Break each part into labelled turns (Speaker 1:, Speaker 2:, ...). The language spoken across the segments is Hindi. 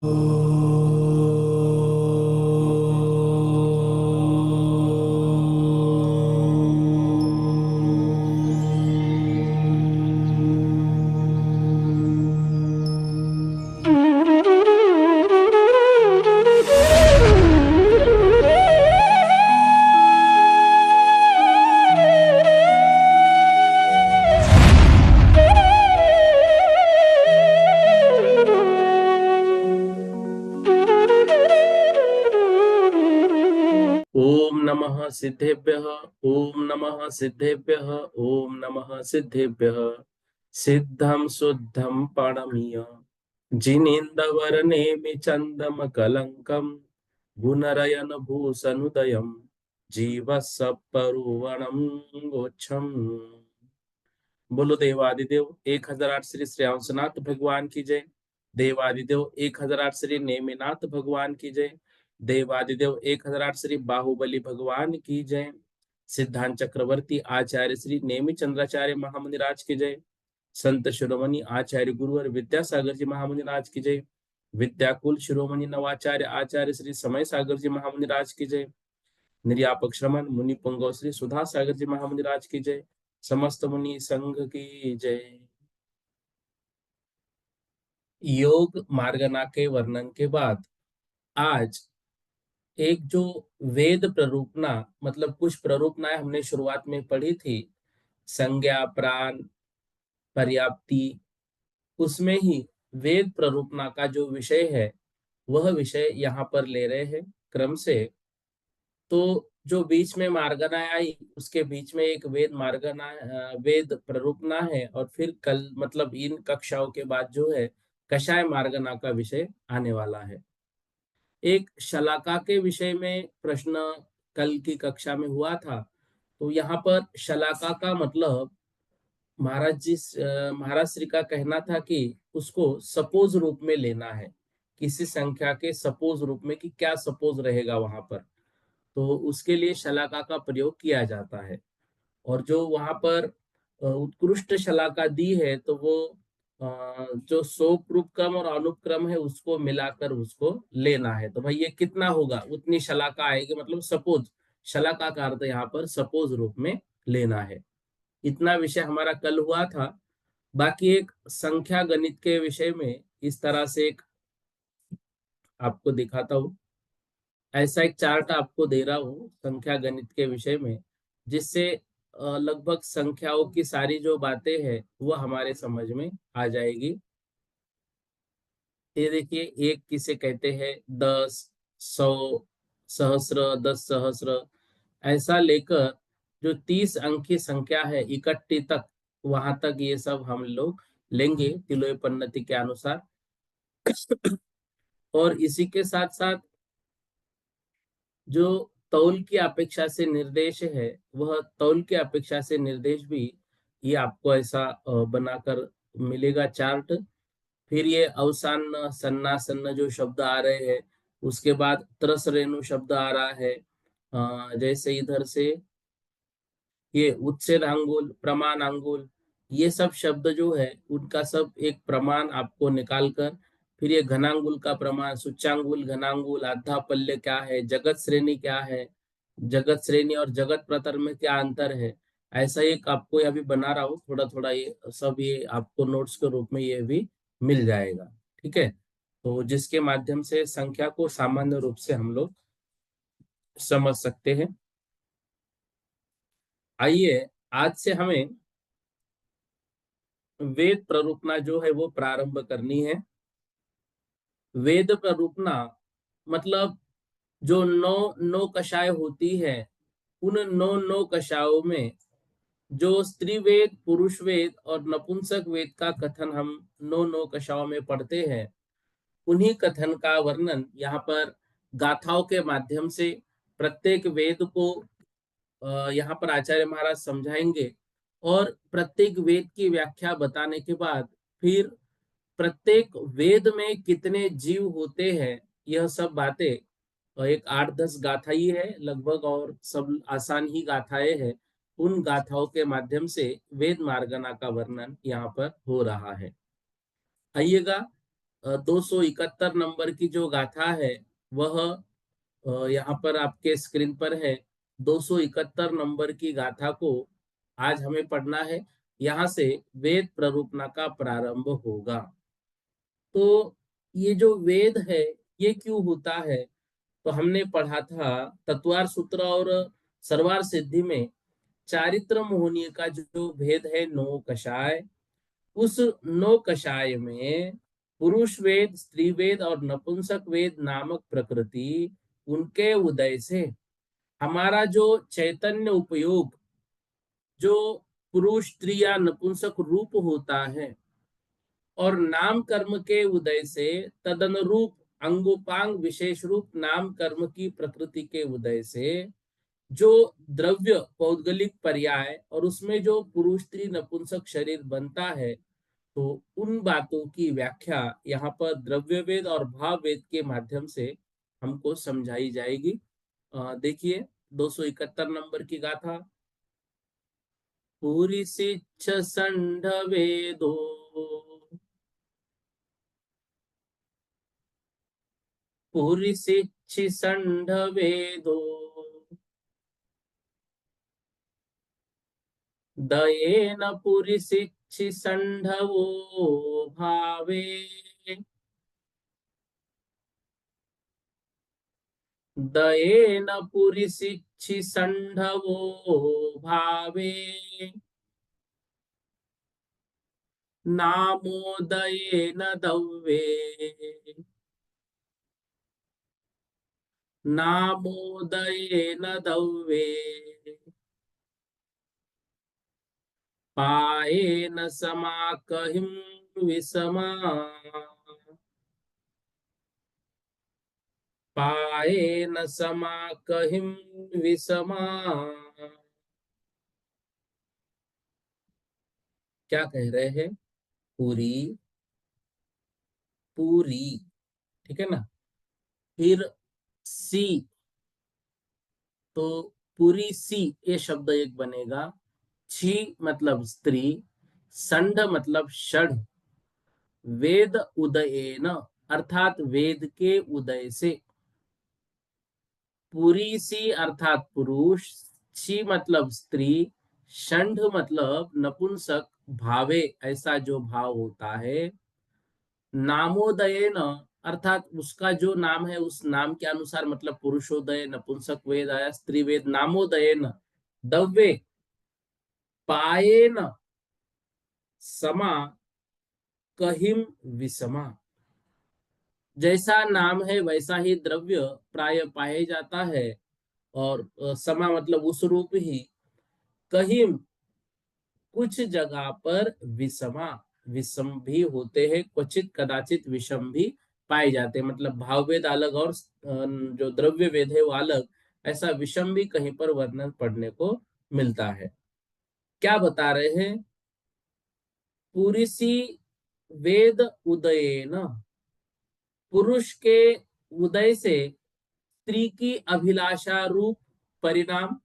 Speaker 1: ओम नमः सिद्धेभ्यः। ओम नमः सिद्धेभ्यः। ओम नमः सिद्धेभ्यः। सिद्धं शुद्धं पाणमीय जिनेन्द्रवर्णेमि चन्दम कलङ्कं गुणरयन भूषणुदयं जीवसपरुवणं गोच्छम्। बोलो देवादिदेव 1008 श्री श्रेयांसनाथ भगवान की जय। देवादिदेव 1008 श्री नेमिनाथ भगवान की जय। देवादिदेव 1008 श्री बाहुबली भगवान की जय। सिद्धांत चक्रवर्ती आचार्य श्री नेमि चंद्राचार्य महामुनि राज की जय। संत शिरोमणि आचार्य गुरुवर विद्यासागर जी महामुनि राज की जय। विद्याकुल शिरोमणि नवाचार्य आचार्य श्री समय सागर जी महामुनि राज की जय। निर्यापक श्रमण मुनि पुंगव श्री सुधा सागर जी महामुनि राज की जय। समस्त मुनि संघ की जय। योग मार्गना के वर्णन के बाद आज एक जो वेद प्ररूपना, मतलब कुछ प्ररूपनाएं हमने शुरुआत में पढ़ी थी, संज्ञा प्राण पर्याप्ति, उसमें ही वेद प्ररूपना का जो विषय है वह विषय यहाँ पर ले रहे हैं क्रम से। तो जो बीच में मार्गना आई उसके बीच में एक वेद मार्गना वेद प्ररूपना है, और फिर कल मतलब इन कक्षाओं के बाद जो है कषाय मार्गना का विषय आने वाला है। एक शलाका के विषय में प्रश्न कल की कक्षा में हुआ था। तो यहाँ पर शलाका का मतलब महाराज श्री का कहना था कि उसको सपोज रूप में लेना है, किसी संख्या के सपोज रूप में, कि क्या सपोज रहेगा वहां पर। तो उसके लिए शलाका का प्रयोग किया जाता है। और जो वहां पर उत्कृष्ट शलाका दी है तो वो जो सोपरूपक्रम और अनुपक्रम है उसको मिलाकर उसको लेना है। तो भाई ये कितना होगा, उतनी शलाका आएगी, मतलब सपोज। शलाका का अर्थ यहाँ पर सपोज रूप में लेना है। इतना विषय हमारा कल हुआ था। बाकी एक संख्या गणित के विषय में इस तरह से एक आपको दिखाता हूँ। ऐसा एक चार्ट आपको दे रहा हूँ संख्या गणित के विषय में, जिससे लगभग संख्याओं की सारी जो बातें हैं वो हमारे समझ में आ जाएगी। ये देखिए, एक किसे कहते हैं, 10, 100, सहस्र, 10 सहस्र, ऐसा लेकर जो 30 अंक की संख्या है इकट्ठी तक, वहां तक ये सब हम लोग लेंगे तिलोय पन्नति के अनुसार। और इसी के साथ साथ जो तौल की अपेक्षा से निर्देश है, वह तौल की अपेक्षा से निर्देश भी ये आपको ऐसा बनाकर मिलेगा चार्ट। फिर ये अवसान सन्ना सन्न जो शब्द आ रहे हैं, उसके बाद त्रस रेणु शब्द आ रहा है। जैसे इधर से ये उच्छेद अंगुल, प्रमाण अंगुल, ये सब शब्द जो है उनका सब एक प्रमाण आपको निकाल कर, फिर ये घनांगुल का प्रमाण, सूच्यांगुल, घनांगुल, आधा पल्ले क्या है, जगत श्रेणी क्या है, जगत श्रेणी और जगत प्रतर में क्या अंतर है, ऐसा एक आपको अभी बना रहा हूँ थोड़ा थोड़ा। ये सब ये आपको नोट्स के रूप में ये भी मिल जाएगा। ठीक है, तो जिसके माध्यम से संख्या को सामान्य रूप से हम लोग समझ सकते हैं। आइए, आज से हमें वेद प्ररूपना जो है वो प्रारंभ करनी है। वेद प्ररूपना मतलब जो नौ नौ कषाय होती है, उन नौ नौ कषायों में जो स्त्री वेद, पुरुष वेद और नपुंसक वेद का कथन हम नौ नौ कषायों में पढ़ते हैं, उन्हीं कथन का वर्णन यहाँ पर गाथाओं के माध्यम से प्रत्येक वेद को यहाँ पर आचार्य महाराज समझाएंगे। और प्रत्येक वेद की व्याख्या बताने के बाद फिर प्रत्येक वेद में कितने जीव होते हैं, यह सब बातें, एक 8-10 गाथा ही है लगभग, और सब आसान ही गाथाएं हैं। उन गाथाओं के माध्यम से वेद मार्गना का वर्णन यहाँ पर हो रहा है। आइएगा, 271 नंबर की जो गाथा है वह यहाँ पर आपके स्क्रीन पर है। 271 नंबर की गाथा को आज हमें पढ़ना है। यहाँ से वेद प्ररूपना का प्रारंभ होगा। तो ये जो वेद है ये क्यों होता है, तो हमने पढ़ा था तत्वार सूत्र और सर्वार सिद्धि में चारित्र मोहनीय का जो भेद है नौ कषाय, उस नौ कषाय में पुरुष वेद, स्त्री वेद और नपुंसक वेद नामक प्रकृति, उनके उदय से हमारा जो चैतन्य उपयोग, जो पुरुष, स्त्री या नपुंसक रूप होता है, और नाम कर्म के उदय से तदनुरूप अंगोपांग विशेष रूप नाम कर्म की प्रकृति के उदय से जो द्रव्य पौद्गलिक पर्याय और उसमें जो पुरुष, स्त्री, नपुंसक शरीर बनता है, तो उन बातों की व्याख्या यहाँ पर द्रव्य वेद और भाव वेद के माध्यम से हमको समझाई जाएगी। देखिए 271 नंबर की गाथा। पूरी सिच्छ संढ वेदो, पूरी सिच्छि संढ वेदो, दयेन पुरी सिच्छि संढवो भावे, दयेन पुरी सिच्छि संढवो भावे, नामोदयेन दव्ये, नामोदयेन दव्ये, पायेन समाकहिं विषमा, पायेन समाकहिं विषमा। क्या कह रहे हैं? पूरी, पूरी, ठीक है ना। फिर सी, तो पूरी सी ये शब्द एक बनेगा। छी मतलब स्त्री, संड मतलब षड, वेद उदयेन अर्थात वेद के उदय से, पूरी सी अर्थात पुरुष, छी मतलब स्त्री, षंड मतलब नपुंसक, भावे ऐसा जो भाव होता है, नामोदयेन अर्थात उसका जो नाम है उस नाम के अनुसार, मतलब पुरुषोदय, नपुंसक वेद आया, स्त्री वेद, नामोदयेन दव्ये, पायेन समा कहिम विषमा। जैसा नाम है वैसा ही द्रव्य प्राय पाया जाता है, और समा मतलब उस रूप ही, कहीं कुछ जगह पर विषमा, विषम भी होते हैं, क्वचित कदाचित विषम भी पाए जाते हैं। मतलब भाव वेद अलग और जो द्रव्य वेद है वो अलग, ऐसा विषम भी कहीं पर वर्णन पढ़ने को मिलता है। क्या बता रहे हैं? पुरुषी वेद उदयेन, पुरुष के उदय से स्त्री की अभिलाषा रूप परिणाम,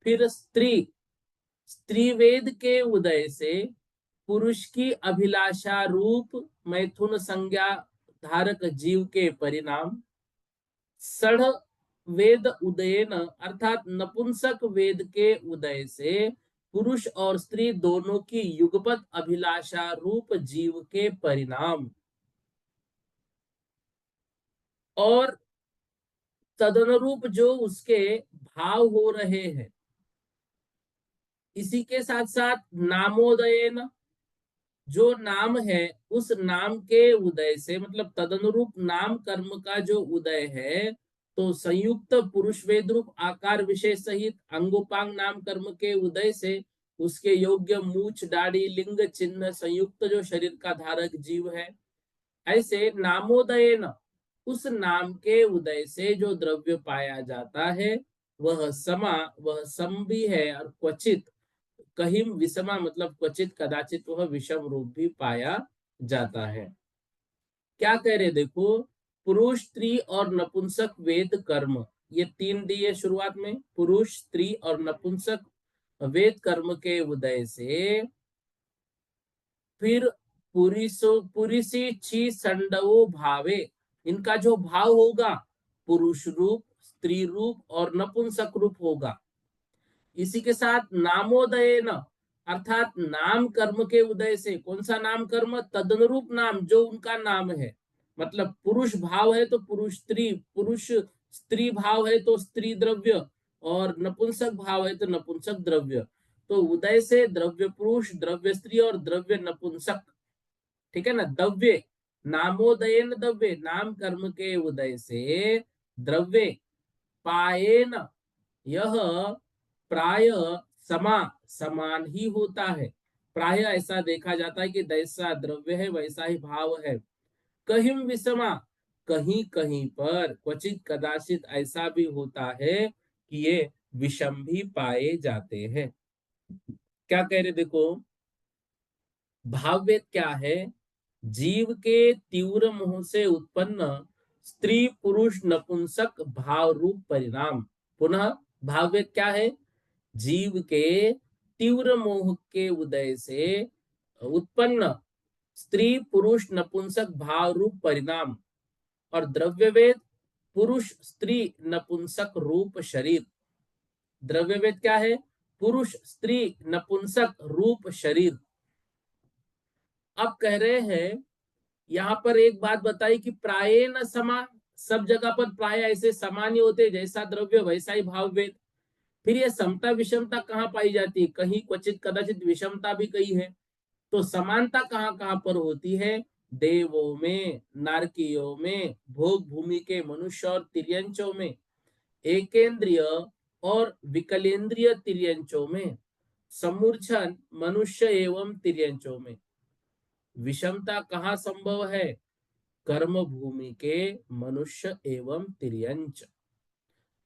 Speaker 1: फिर स्त्री, स्त्री वेद के उदय से पुरुष की अभिलाषा रूप मैथुन संज्ञा धारक जीव के परिणाम, सढ़ वेद उदयन अर्थात नपुंसक वेद के उदय से पुरुष और स्त्री दोनों की युगपत अभिलाषा रूप जीव के परिणाम, और तदनुरूप जो उसके भाव हो रहे हैं। इसी के साथ साथ नामोदयन, जो नाम है उस नाम के उदय से, मतलब तदनुरूप नाम कर्म का जो उदय है, तो संयुक्त पुरुष वेद रूप आकार विशेष सहित अंगोपांग नाम कर्म के उदय से उसके योग्य मूछ, दाढ़ी, लिंग चिन्ह संयुक्त जो शरीर का धारक जीव है, ऐसे नामोदय न उस नाम के उदय से जो द्रव्य पाया जाता है वह समा, वह सम भी है, और क्वचित कहीं विषमा मतलब क्वचित कदाचित वह विषम रूप भी पाया जाता है। क्या कह रहे देखो, पुरुष, स्त्री और नपुंसक वेद कर्म, ये तीन दिए शुरुआत में, पुरुष, स्त्री और नपुंसक वेद कर्म के उदय से फिर पुरुषी ची संडवो भावे, इनका जो भाव होगा पुरुष रूप, स्त्री रूप और नपुंसक रूप होगा। इसी के साथ नामोदय न, अर्थात नाम कर्म के उदय से, कौन सा नाम कर्म, तदनुरूप नाम जो उनका नाम है, मतलब पुरुष भाव है तो पुरुष स्त्री, पुरुष स्त्री भाव है तो स्त्री द्रव्य, और नपुंसक भाव है तो नपुंसक द्रव्य। तो उदय से द्रव्य पुरुष, द्रव्य स्त्री और द्रव्य नपुंसक, ठीक है ना। द्रव्य, नामोदयन द्रव्य, नाम कर्म के उदय से द्रव्य, पाएन, यह प्राय समा, समान ही होता है। प्राय ऐसा देखा जाता है कि जैसा द्रव्य है वैसा ही भाव है। कहीं विषमा, कहीं कहीं पर, क्वचित कदाचित ऐसा भी होता है कि ये विषम भी पाए जाते हैं। क्या कह रहे देखो, भाववेद क्या है, जीव के तीव्र मोह से उत्पन्न स्त्री पुरुष नपुंसक भाव रूप परिणाम। पुनः भाववेद क्या है, जीव के तीव्र मोह के उदय से उत्पन्न स्त्री पुरुष नपुंसक भाव रूप परिणाम। और द्रव्यवेद पुरुष स्त्री नपुंसक रूप शरीर। द्रव्यवेद क्या है, पुरुष स्त्री नपुंसक रूप शरीर। अब कह रहे हैं यहाँ पर एक बात बताई कि प्राय न समा, सब जगह पर प्राय ऐसे समान ही होते, जैसा द्रव्य वैसा ही भाव वेद। फिर ये समता विषमता कहाँ पाई जाती है, कहीं क्वचित कदाचित विषमता भी कही है। तो समानता कहाँ कहाँ पर होती है, देवों में, नारकियों में, भोग भूमि के मनुष्य और तिर्यंचों में, एकेंद्रिय और विकलेंद्रिय तिर्यंचों में, समूर्छन मनुष्य एवं तिर्यंचों में। विषमता कहाँ संभव है, कर्म भूमि के मनुष्य एवं तिर्यंच,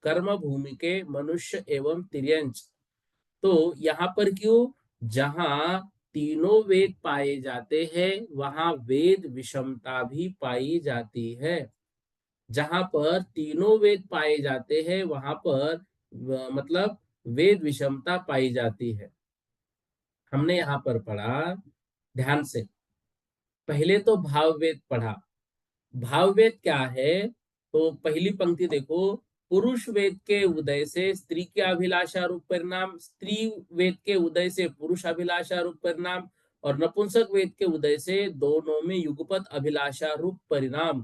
Speaker 1: कर्म भूमि के मनुष्य एवं तिर्यंच। तो यहाँ पर क्यों, जहां तीनों वेद पाए जाते हैं वहां वेद विषमता भी पाई जाती है। जहां पर तीनों वेद पाए जाते हैं वहां पर मतलब वेद विषमता पाई जाती है। हमने यहाँ पर पढ़ा, ध्यान से, पहले तो भाववेद पढ़ा। भाववेद क्या है, तो पहली पंक्ति देखो, पुरुष वेद के उदय से स्त्री के अभिलाषा रूप परिणाम, स्त्री वेद के उदय से पुरुष अभिलाषा रूप परिणाम, और नपुंसक वेद के उदय से दोनों में युगपत अभिलाषा रूप परिणाम।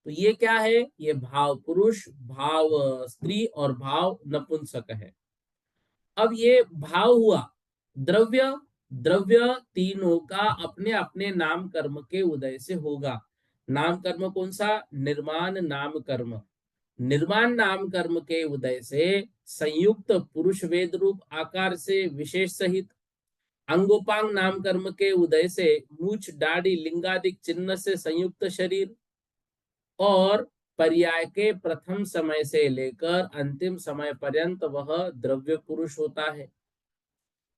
Speaker 1: तो ये क्या है, ये भाव पुरुष, भाव स्त्री और भाव नपुंसक है। अब ये भाव हुआ, द्रव्य, द्रव्य तीनों का अपने अपने नाम कर्म के उदय से होगा। नाम कर्म कौन सा, निर्माण नाम कर्म। निर्माण नाम कर्म के उदय से संयुक्त पुरुष वेद रूप आकार से विशेष सहित, अंगोपांग नाम कर्म के उदय से मूछ दाढ़ी लिंगादिक चिन्ह से संयुक्त शरीर, और पर्याय के प्रथम समय से लेकर अंतिम समय पर्यंत वह द्रव्य पुरुष होता है।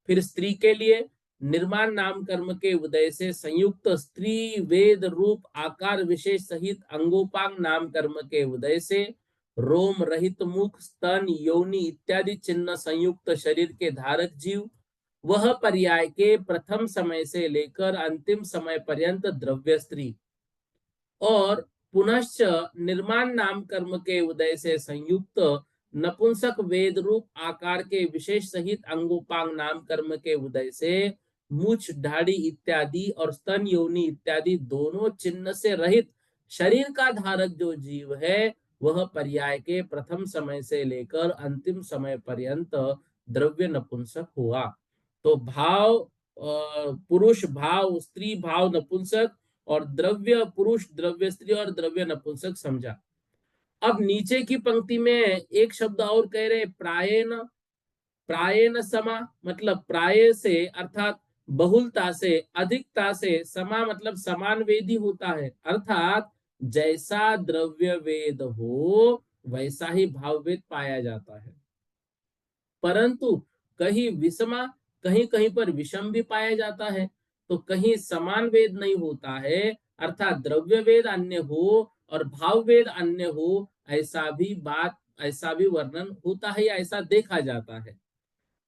Speaker 1: फिर स्त्री के लिए निर्माण नाम कर्म के उदय से संयुक्त स्त्री वेद रूप आकार विशेष सहित अंगोपांग नाम कर्म के उदय से रोम रहित मुख स्तन योनि इत्यादि चिन्ह संयुक्त शरीर के धारक जीव, वह पर्याय के प्रथम समय से लेकर अंतिम समय पर्यंत द्रव्य स्त्री। और पुनश्च निर्माण नाम कर्म के उदय से संयुक्त नपुंसक वेद रूप आकार के विशेष सहित अंगोपांग नाम कर्म के उदय से मूछ ढाड़ी इत्यादि और स्तन योनि इत्यादि दोनों चिन्ह से रहित शरीर का धारक जो जीव है वह पर्याय के प्रथम समय से लेकर अंतिम समय पर्यंत द्रव्य नपुंसक हुआ। तो भाव पुरुष, भाव स्त्री, भाव नपुंसक, और द्रव्य पुरुष, द्रव्य स्त्री और द्रव्य नपुंसक समझा। अब नीचे की पंक्ति में एक शब्द और कह रहे, प्रायेण, प्रायेण समा, मतलब प्राय से अर्थात बहुलता से, अधिकता से, समा मतलब समान वेदी होता है, अर्थात जैसा द्रव्य वेद हो वैसा ही भाव वेद पाया जाता है। परंतु कहीं विषमा, कहीं कहीं पर विषम भी पाया जाता है। तो कहीं समान वेद नहीं होता है, अर्थात द्रव्य वेद अन्य हो और भाव वेद अन्य हो, ऐसा भी बात, ऐसा भी वर्णन होता है या ऐसा देखा जाता है।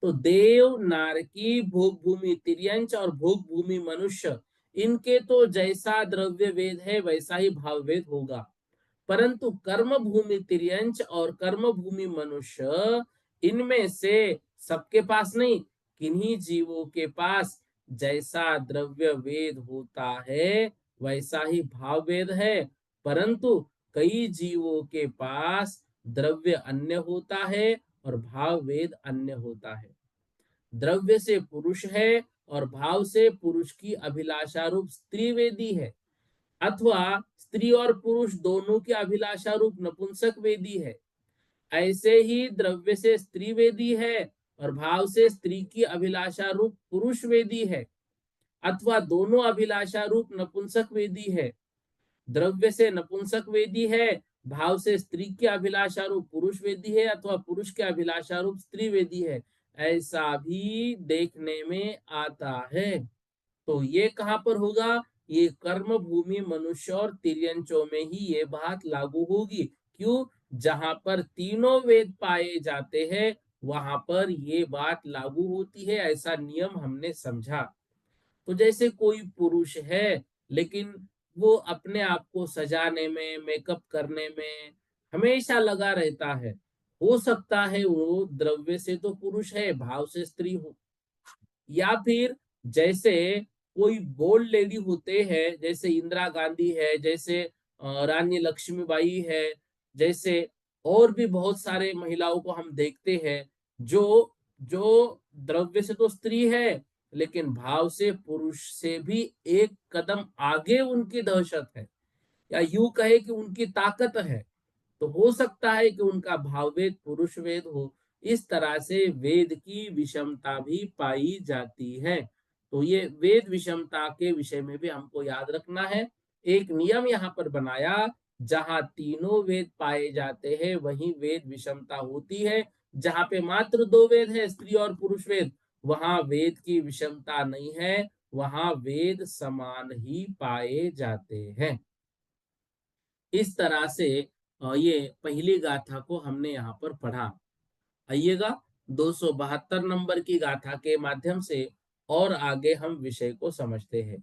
Speaker 1: तो देव नारकी भोग भूमि तिर्यंच और भोग भूमि मनुष्य, इनके तो जैसा द्रव्य वेद है वैसा ही भाव वेद होगा, परंतु कर्म भूमि तिर्यंच और कर्म भूमि मनुष्य, इनमें से सबके पास नहीं, किन्हीं जीवों के पास जैसा द्रव्य वेद होता है वैसा ही भाव वेद है, परंतु कई जीवों के पास द्रव्य अन्य होता है और भाव वेद अन्य होता है। द्रव्य से पुरुष है और भाव से पुरुष की अभिलाषा रूप स्त्री वेदी है, अथवा स्त्री और पुरुष दोनों की अभिलाषा रूप नपुंसक वेदी है। ऐसे ही द्रव्य से स्त्री वेदी है और भाव से स्त्री की अभिलाषा रूप पुरुष वेदी है, अथवा दोनों अभिलाषा रूप नपुंसक वेदी है। द्रव्य से नपुंसक वेदी है, भाव से स्त्री की अभिलाषा रूप पुरुष वेदी है, अथवा पुरुष के अभिलाषा रूप स्त्री वेदी है, ऐसा भी देखने में आता है। तो ये कहाँ पर होगा? ये कर्म भूमि मनुष्य और तिर्यंचों में ही ये बात लागू होगी। क्यों? जहां पर तीनों वेद पाए जाते हैं वहां पर ये बात लागू होती है, ऐसा नियम हमने समझा। तो जैसे कोई पुरुष है लेकिन वो अपने आप को सजाने में, मेकअप करने में हमेशा लगा रहता है, हो सकता है वो द्रव्य से तो पुरुष है, भाव से स्त्री हो। या फिर जैसे कोई बोल्ड लेडी होते हैं, जैसे इंदिरा गांधी है, जैसे रानी लक्ष्मीबाई है, जैसे और भी बहुत सारे महिलाओं को हम देखते हैं जो जो द्रव्य से तो स्त्री है लेकिन भाव से पुरुष से भी एक कदम आगे उनकी दहशत है, या यूं कहे कि उनकी ताकत है। तो हो सकता है कि उनका भाव वेद पुरुष वेद हो। इस तरह से वेद की विषमता भी पाई जाती है। तो ये वेद विषमता के विषय में भी हमको याद रखना है। एक नियम यहाँ पर बनाया, जहां तीनों वेद पाए जाते हैं वहीं वेद विषमता होती है। जहां पे मात्र दो वेद है, स्त्री और पुरुष वेद, वहां वेद की विषमता नहीं है, वहां वेद समान ही पाए जाते हैं। इस तरह से ये पहली गाथा को हमने यहाँ पर पढ़ा। आइएगा 272 नंबर की गाथा के माध्यम से और आगे हम विषय को समझते हैं।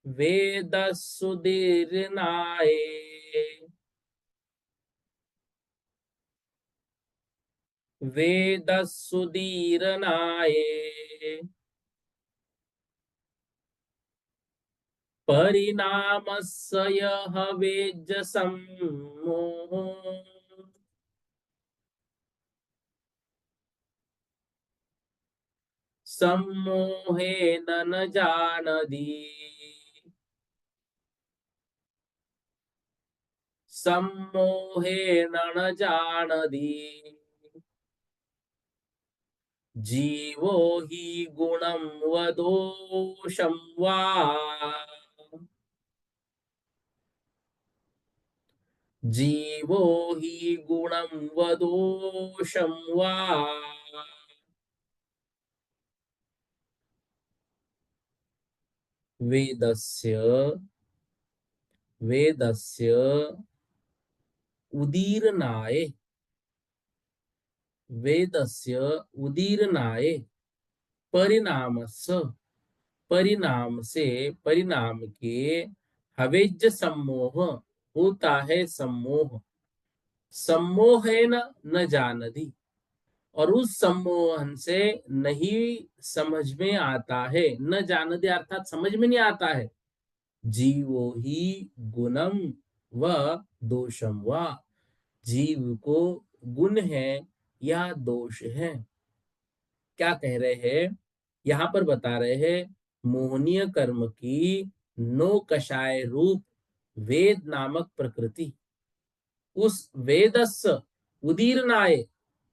Speaker 1: वेद सुदीर्णाये, वेद सुदीर्णाये, परिणामस्य यः वेज्य सम्मोहो, सम्मोहेन न जानति, सम्मोहेन न जानति, जीवो हि गुणं वदोषं वा, जीवो हि गुणं वदोषं वा, वेदस्य वेदस्य उदीरणाय, वेदस्य उदीरणाय, परिणामस्य, परिणाम से, परिणाम के, हवेज्य सम्मोह, होता है सम्मोह, सम्मोहेन न जानति, और उस सम्मोहन से नहीं समझ में आता है, न जानति अर्थात समझ में नहीं आता है। जीवो ही गुणम व दोषम व, जीव को गुण है या दोष है। क्या कह रहे हैं? यहाँ पर बता रहे हैं, मोहनीय कर्म की नो कषाय रूप वेद नामक प्रकृति, उस वेदस उदीरणाय,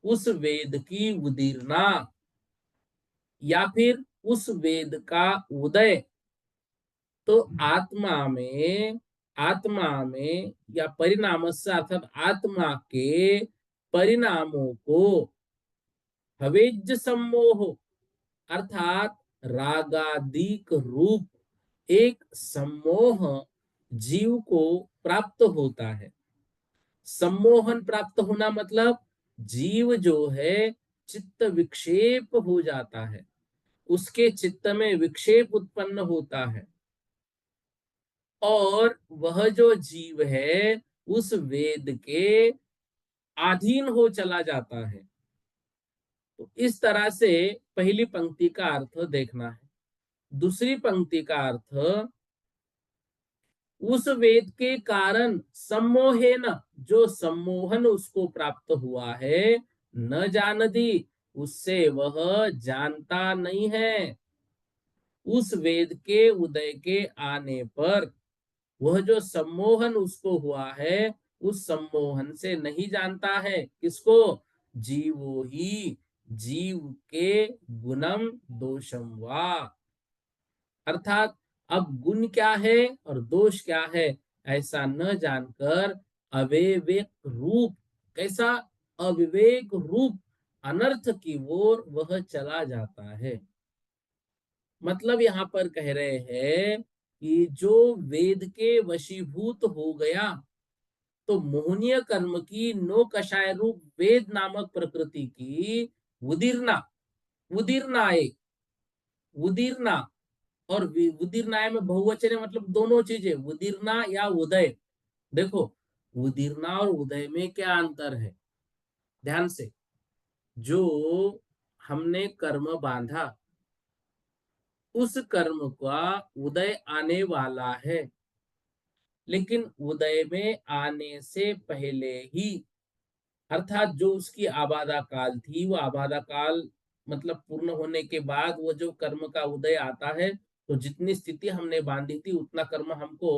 Speaker 1: उस वेद की उदीरना, या फिर उस वेद का उदय, तो आत्मा में या परिणाम से अर्थात आत्मा के परिणामों को, हवेज्य सम्मोह अर्थात रागादिक रूप एक सम्मोह जीव को प्राप्त होता है। सम्मोहन प्राप्त होना मतलब जीव जो है चित्त विक्षेप हो जाता है, उसके चित्त में विक्षेप उत्पन्न होता है और वह जो जीव है उस वेद के अधीन हो चला जाता है। तो इस तरह से पहली पंक्ति का अर्थ देखना है। दूसरी पंक्ति का अर्थ, उस वेद के कारण सम्मोहेन, जो सम्मोहन उसको प्राप्त हुआ है, न जानती, उससे वह जानता नहीं है। उस वेद के उदय के आने पर वह जो सम्मोहन उसको हुआ है, उस सम्मोहन से नहीं जानता है। किसको? जीवो ही जीव के गुणम दोषम वा। अर्थात अब गुण क्या है और दोष क्या है ऐसा न जानकर अविवेक रूप, कैसा? अविवेक रूप अनर्थ की ओर वह चला जाता है। मतलब यहाँ पर कह रहे हैं कि जो वेद के वशीभूत हो गया, तो मोहनीय कर्म की नो कषाय रूप वेद नामक प्रकृति की उदीर्णा, उदीर्णाए, उदीर्णा और उदीर्णाय में बहुवचन है, मतलब दोनों चीजें, उदीर्णा या उदय। देखो, उदीर्णा और उदय में क्या अंतर है? ध्यान से, जो हमने कर्म बांधा, उस कर्म का उदय आने वाला है, लेकिन उदय में आने से पहले ही, अर्थात जो उसकी आबादा काल थी, वो आबादा काल मतलब पूर्ण होने के बाद वो जो कर्म का उदय आता है, तो जितनी स्थिति हमने बांधी थी उतना कर्म हमको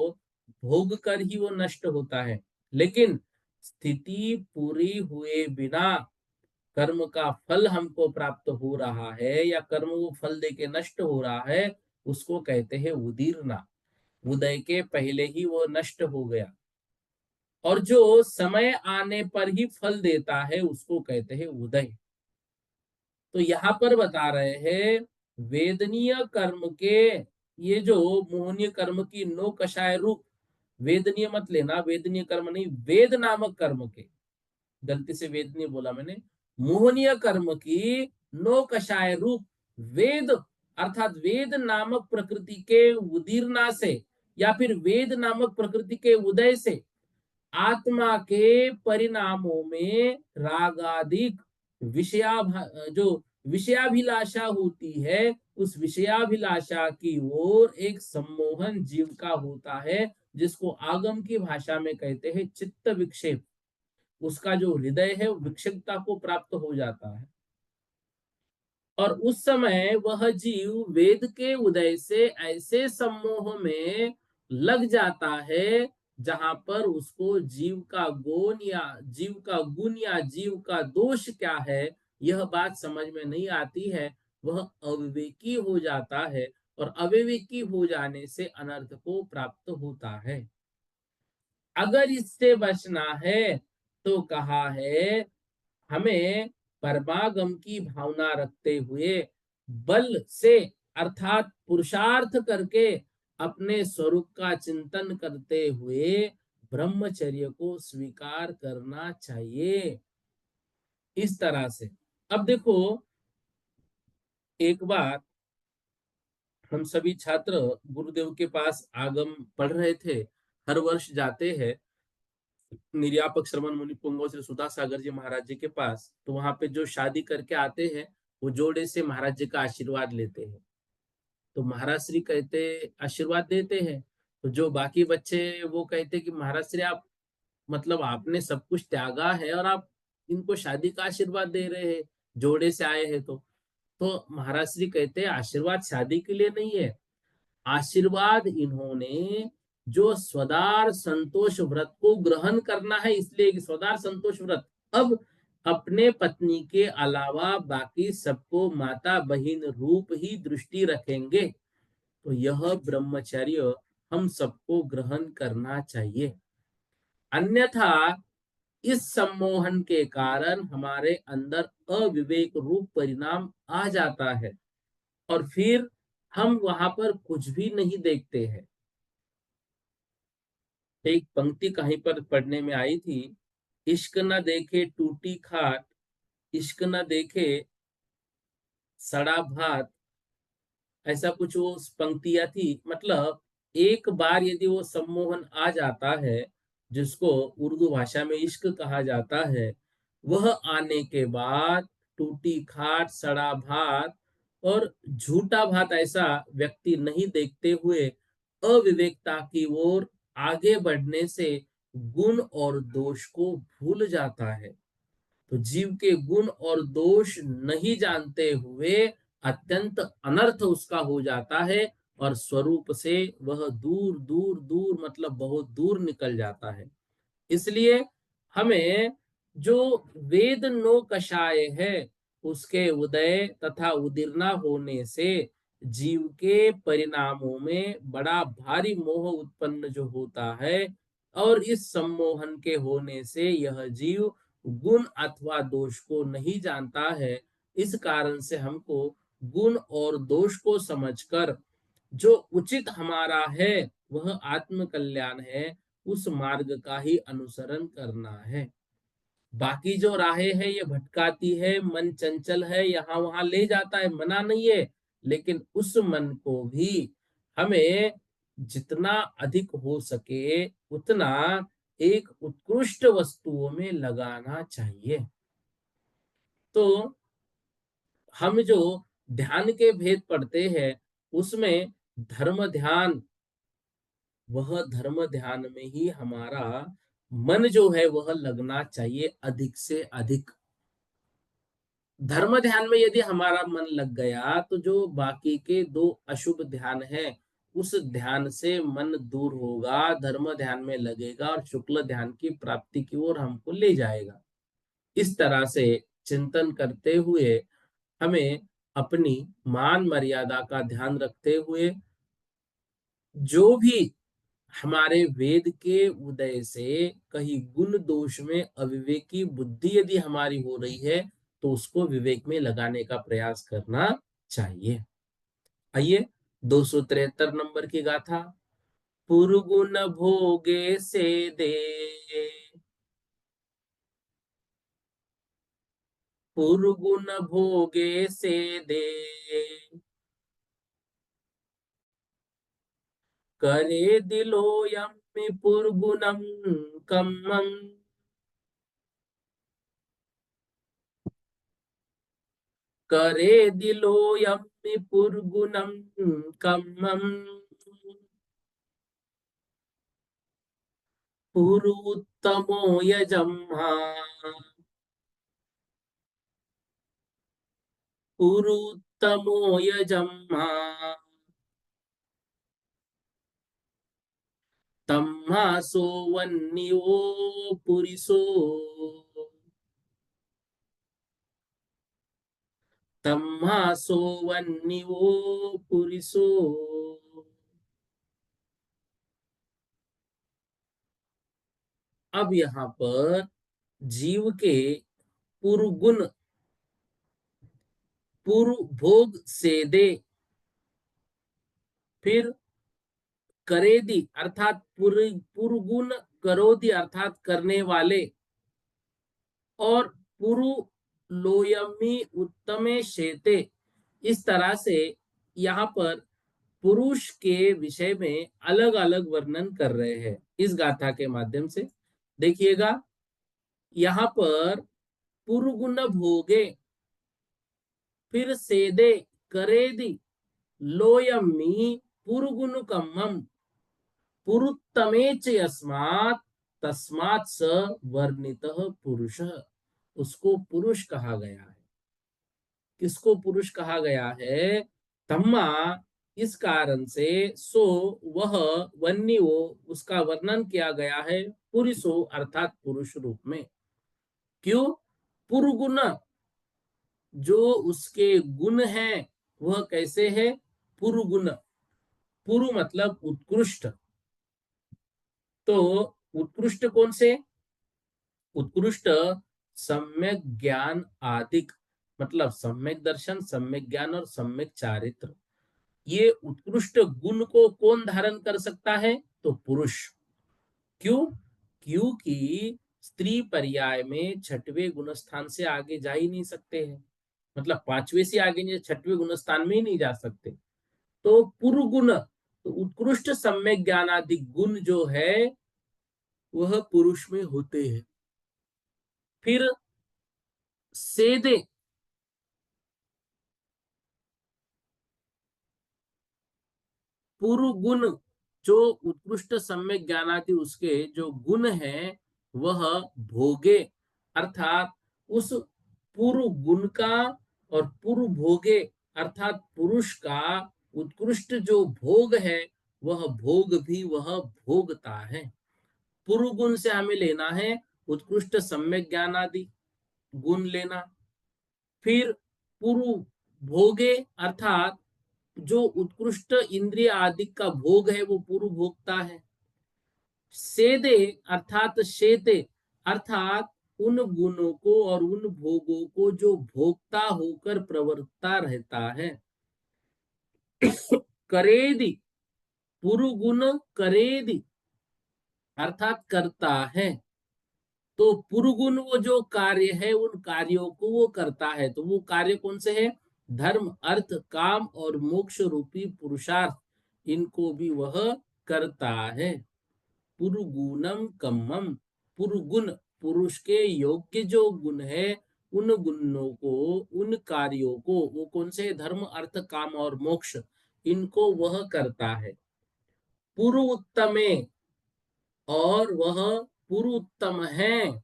Speaker 1: भोग कर ही वो नष्ट होता है। लेकिन स्थिति पूरी हुए बिना कर्म का फल हमको प्राप्त हो रहा है या कर्म वो फल दे के नष्ट हो रहा है, उसको कहते हैं उदीर्णा। उदय के पहले ही वो नष्ट हो गया। और जो समय आने पर ही फल देता है उसको कहते हैं उदय। तो यहाँ पर बता रहे हैं वेदनीय कर्म के, ये जो मोहनीय कर्म की नो कषाय रूप, वेदनीय मत लेना, वेदनीय कर्म नहीं, वेद नामक कर्म के, गलती से वेद नहीं बोला मैंने, मोहनीय कर्म की नो कषाय रूप वेद, अर्थात वेद नामक प्रकृति के उदीर्णा से या फिर वेद नामक प्रकृति के उदय से आत्मा के परिणामों में रागादिक विषया, जो विषयाभिलाषा होती है, उस विषयाभिलाषा की ओर एक सम्मोहन जीव का होता है, जिसको आगम की भाषा में कहते हैं चित्त विक्षेप। उसका जो हृदय है वो विक्षिप्तता को प्राप्त हो जाता है और उस समय वह जीव वेद के उदय से ऐसे सम्मोह में लग जाता है जहां पर उसको जीव का गुण या जीव का गुण या जीव का दोष क्या है यह बात समझ में नहीं आती है। वह अविवेकी हो जाता है और अविवेकी हो जाने से अनर्थ को प्राप्त होता है। अगर इससे बचना है तो कहा है हमें परमागम की भावना रखते हुए बल से, अर्थात पुरुषार्थ करके, अपने स्वरूप का चिंतन करते हुए ब्रह्मचर्य को स्वीकार करना चाहिए। इस तरह से अब देखो, एक बार हम सभी छात्र गुरुदेव के पास आगम पढ़ रहे थे, हर वर्ष जाते हैं निर्यापक श्रवण मुनि पुंगव श्री सुधा सागर जी महाराज जी के पास। तो वहां पे जो शादी करके आते हैं वो जोड़े से महाराज जी का आशीर्वाद लेते हैं। तो महाराज श्री कहते, आशीर्वाद देते हैं। तो जो बाकी बच्चे वो कहते कि महाराज श्री आप, मतलब आपने सब कुछ त्यागा है और आप इनको शादी का आशीर्वाद दे रहे हैं, जोड़े से आए हैं। तो महाराज श्री कहते हैं आशीर्वाद शादी के लिए नहीं है, आशीर्वाद इन्होंने जो स्वदार संतोष व्रत को ग्रहण करना है इसलिए कि स्वदार संतोष व्रत, अब अपने पत्नी के अलावा बाकी सबको माता बहिन रूप ही दृष्टि रखेंगे, तो यह ब्रह्मचर्य हम सबको ग्रहण करना चाहिए। अन्यथा इस सम्मोहन के कारण हमारे अंदर अविवेक रूप परिणाम आ जाता है और फिर हम वहां पर कुछ भी नहीं देखते हैं। एक पंक्ति कहीं पर पढ़ने में आई थी, इश्क न देखे टूटी खाट, इश्क न देखे सड़ा भात, ऐसा कुछ वो पंक्तियां थी। मतलब एक बार यदि वो सम्मोहन आ जाता है, जिसको उर्दू भाषा में इश्क कहा जाता है, वह आने के बाद टूटी खाट, सड़ा भात और झूठा भात ऐसा व्यक्ति नहीं देखते हुए अविवेकता की ओर आगे बढ़ने से गुण और दोष को भूल जाता है। तो जीव के गुण और दोष नहीं जानते हुए अत्यंत अनर्थ उसका हो जाता है, और स्वरूप से वह दूर दूर दूर, मतलब बहुत दूर निकल जाता है। इसलिए हमें जो वेद नो कषाय है, उसके उदय तथा उदीर्णा होने से जीव के परिणामों में बड़ा भारी मोह उत्पन्न जो होता है, और इस सम्मोहन के होने से यह जीव गुण अथवा दोष को नहीं जानता है। इस कारण से हमको गुण और दोष को समझकर जो उचित हमारा है, वह आत्म कल्याण है, उस मार्ग का ही अनुसरण करना है। बाकी जो राहें हैं ये भटकाती है, मन चंचल है, यहाँ वहां ले जाता है, मना नहीं है, लेकिन उस मन को भी हमें जितना अधिक हो सके उतना एक उत्कृष्ट वस्तुओं में लगाना चाहिए। तो हम जो ध्यान के भेद पढ़ते हैं, उसमें धर्म ध्यान, वह धर्म ध्यान में ही हमारा मन जो है वह लगना चाहिए अधिक से अधिक। धर्म ध्यान में यदि हमारा मन लग गया, तो जो बाकी के दो अशुभ ध्यान है, उस ध्यान से मन दूर होगा, धर्म ध्यान में लगेगा और शुक्ल ध्यान की प्राप्ति की ओर हमको ले जाएगा। इस तरह से चिंतन करते हुए हमें अपनी मान मर्यादा का ध्यान रखते हुए, जो भी हमारे वेद के उदय से कहीं गुण दोष में अविवेकी बुद्धि यदि हमारी हो रही है, तो उसको विवेक में लगाने का प्रयास करना चाहिए। आइए 273 नंबर की गाथा। पुरगुन भोगे से दे, पुरगुन भोगे से दे, करे दिलो यम्मि पुरगुनम कम्मम, करे दिलो यम्मि पुरगुनम कम्मम, पुरुत्तमो यजम्हा, पुरुत्तमो यजम्हा, तम्हासो वह्नियो पुरिसो, तम्हासो वह्नियो पुरिसो। अब यहाँ पर जीव के पूर्व गुण, पूर्व भोग से दे, फिर करेदी अर्थात पूर्व गुण, करोदी अर्थात करने वाले, और पुरु लोयमी उत्तमे शेते। इस तरह से यहाँ पर पुरुष के विषय में अलग अलग वर्णन कर रहे हैं इस गाथा के माध्यम से। देखिएगा, यहाँ पर पुरुगुण भोगे, फिर सेदे, करेदि, लोयमी, पुरुगुण कम्मम, पुरुत्तमेच यस्मात्, तस्मात् स वर्णितः पुरुषः। उसको पुरुष कहा गया है। किसको पुरुष कहा गया है? तम्मा, इस कारण से, सो वह, वन्यो उसका वर्णन किया गया है, पुरुषो अर्थात पुरुष रूप में। क्यों? पुरुगुण, जो उसके गुण हैं वह कैसे है? पुरुगुण, पुरु मतलब उत्कृष्ट। तो उत्कृष्ट कौन से? उत्कृष्ट सम्यक ज्ञान आदिक, मतलब सम्यक दर्शन, सम्यक ज्ञान और सम्यक चारित्र। ये उत्कृष्ट गुण को कौन धारण कर सकता है? तो पुरुष। क्यों? क्योंकि स्त्री पर्याय में छठवें गुणस्थान से आगे जा ही नहीं सकते हैं। मतलब पांचवे से आगे नहीं, छठवें गुणस्थान में ही नहीं जा सकते। तो पुरुगुण, तो उत्कृष्ट सम्यक ज्ञानादि गुण जो है वह पुरुष में होते हैं। फिर सेदे, पूर्व गुण, जो उत्कृष्ट सम्यक ज्ञानादि उसके जो गुण है वह भोगे, अर्थात उस पूर्व गुण का और पूर्व भोगे अर्थात पुरुष का उत्कृष्ट जो भोग है वह भोग भी वह भोगता है। पूर्व गुण से हमें लेना है उत्कृष्ट सम्यक ज्ञानादि गुण लेना। फिर पूर्व भोगे अर्थात जो उत्कृष्ट इंद्रिय आदि का भोग है वो पूर्व भोगता है। सेदे अर्थात शेते अर्थात उन गुणों को और उन भोगों को जो भोगता होकर प्रवर्तता रहता है। करेदि, पूर्व गुण करेदि अर्थात करता है। तो पुरुगुण वो जो कार्य है उन कार्यों को वो करता है, तो वो कार्य कौन से है? धर्म अर्थ काम और मोक्ष रूपी पुरुषार्थ, इनको भी वह करता है। पुरुगुणम कम्मम, पुरुगुण पुरुष के योग्य जो गुण है उन गुणों को, उन कार्यों को वो कौन से? धर्म अर्थ काम और मोक्ष, इनको वह करता है। पुरु उत्तमे, और वह पुरु उत्तम है,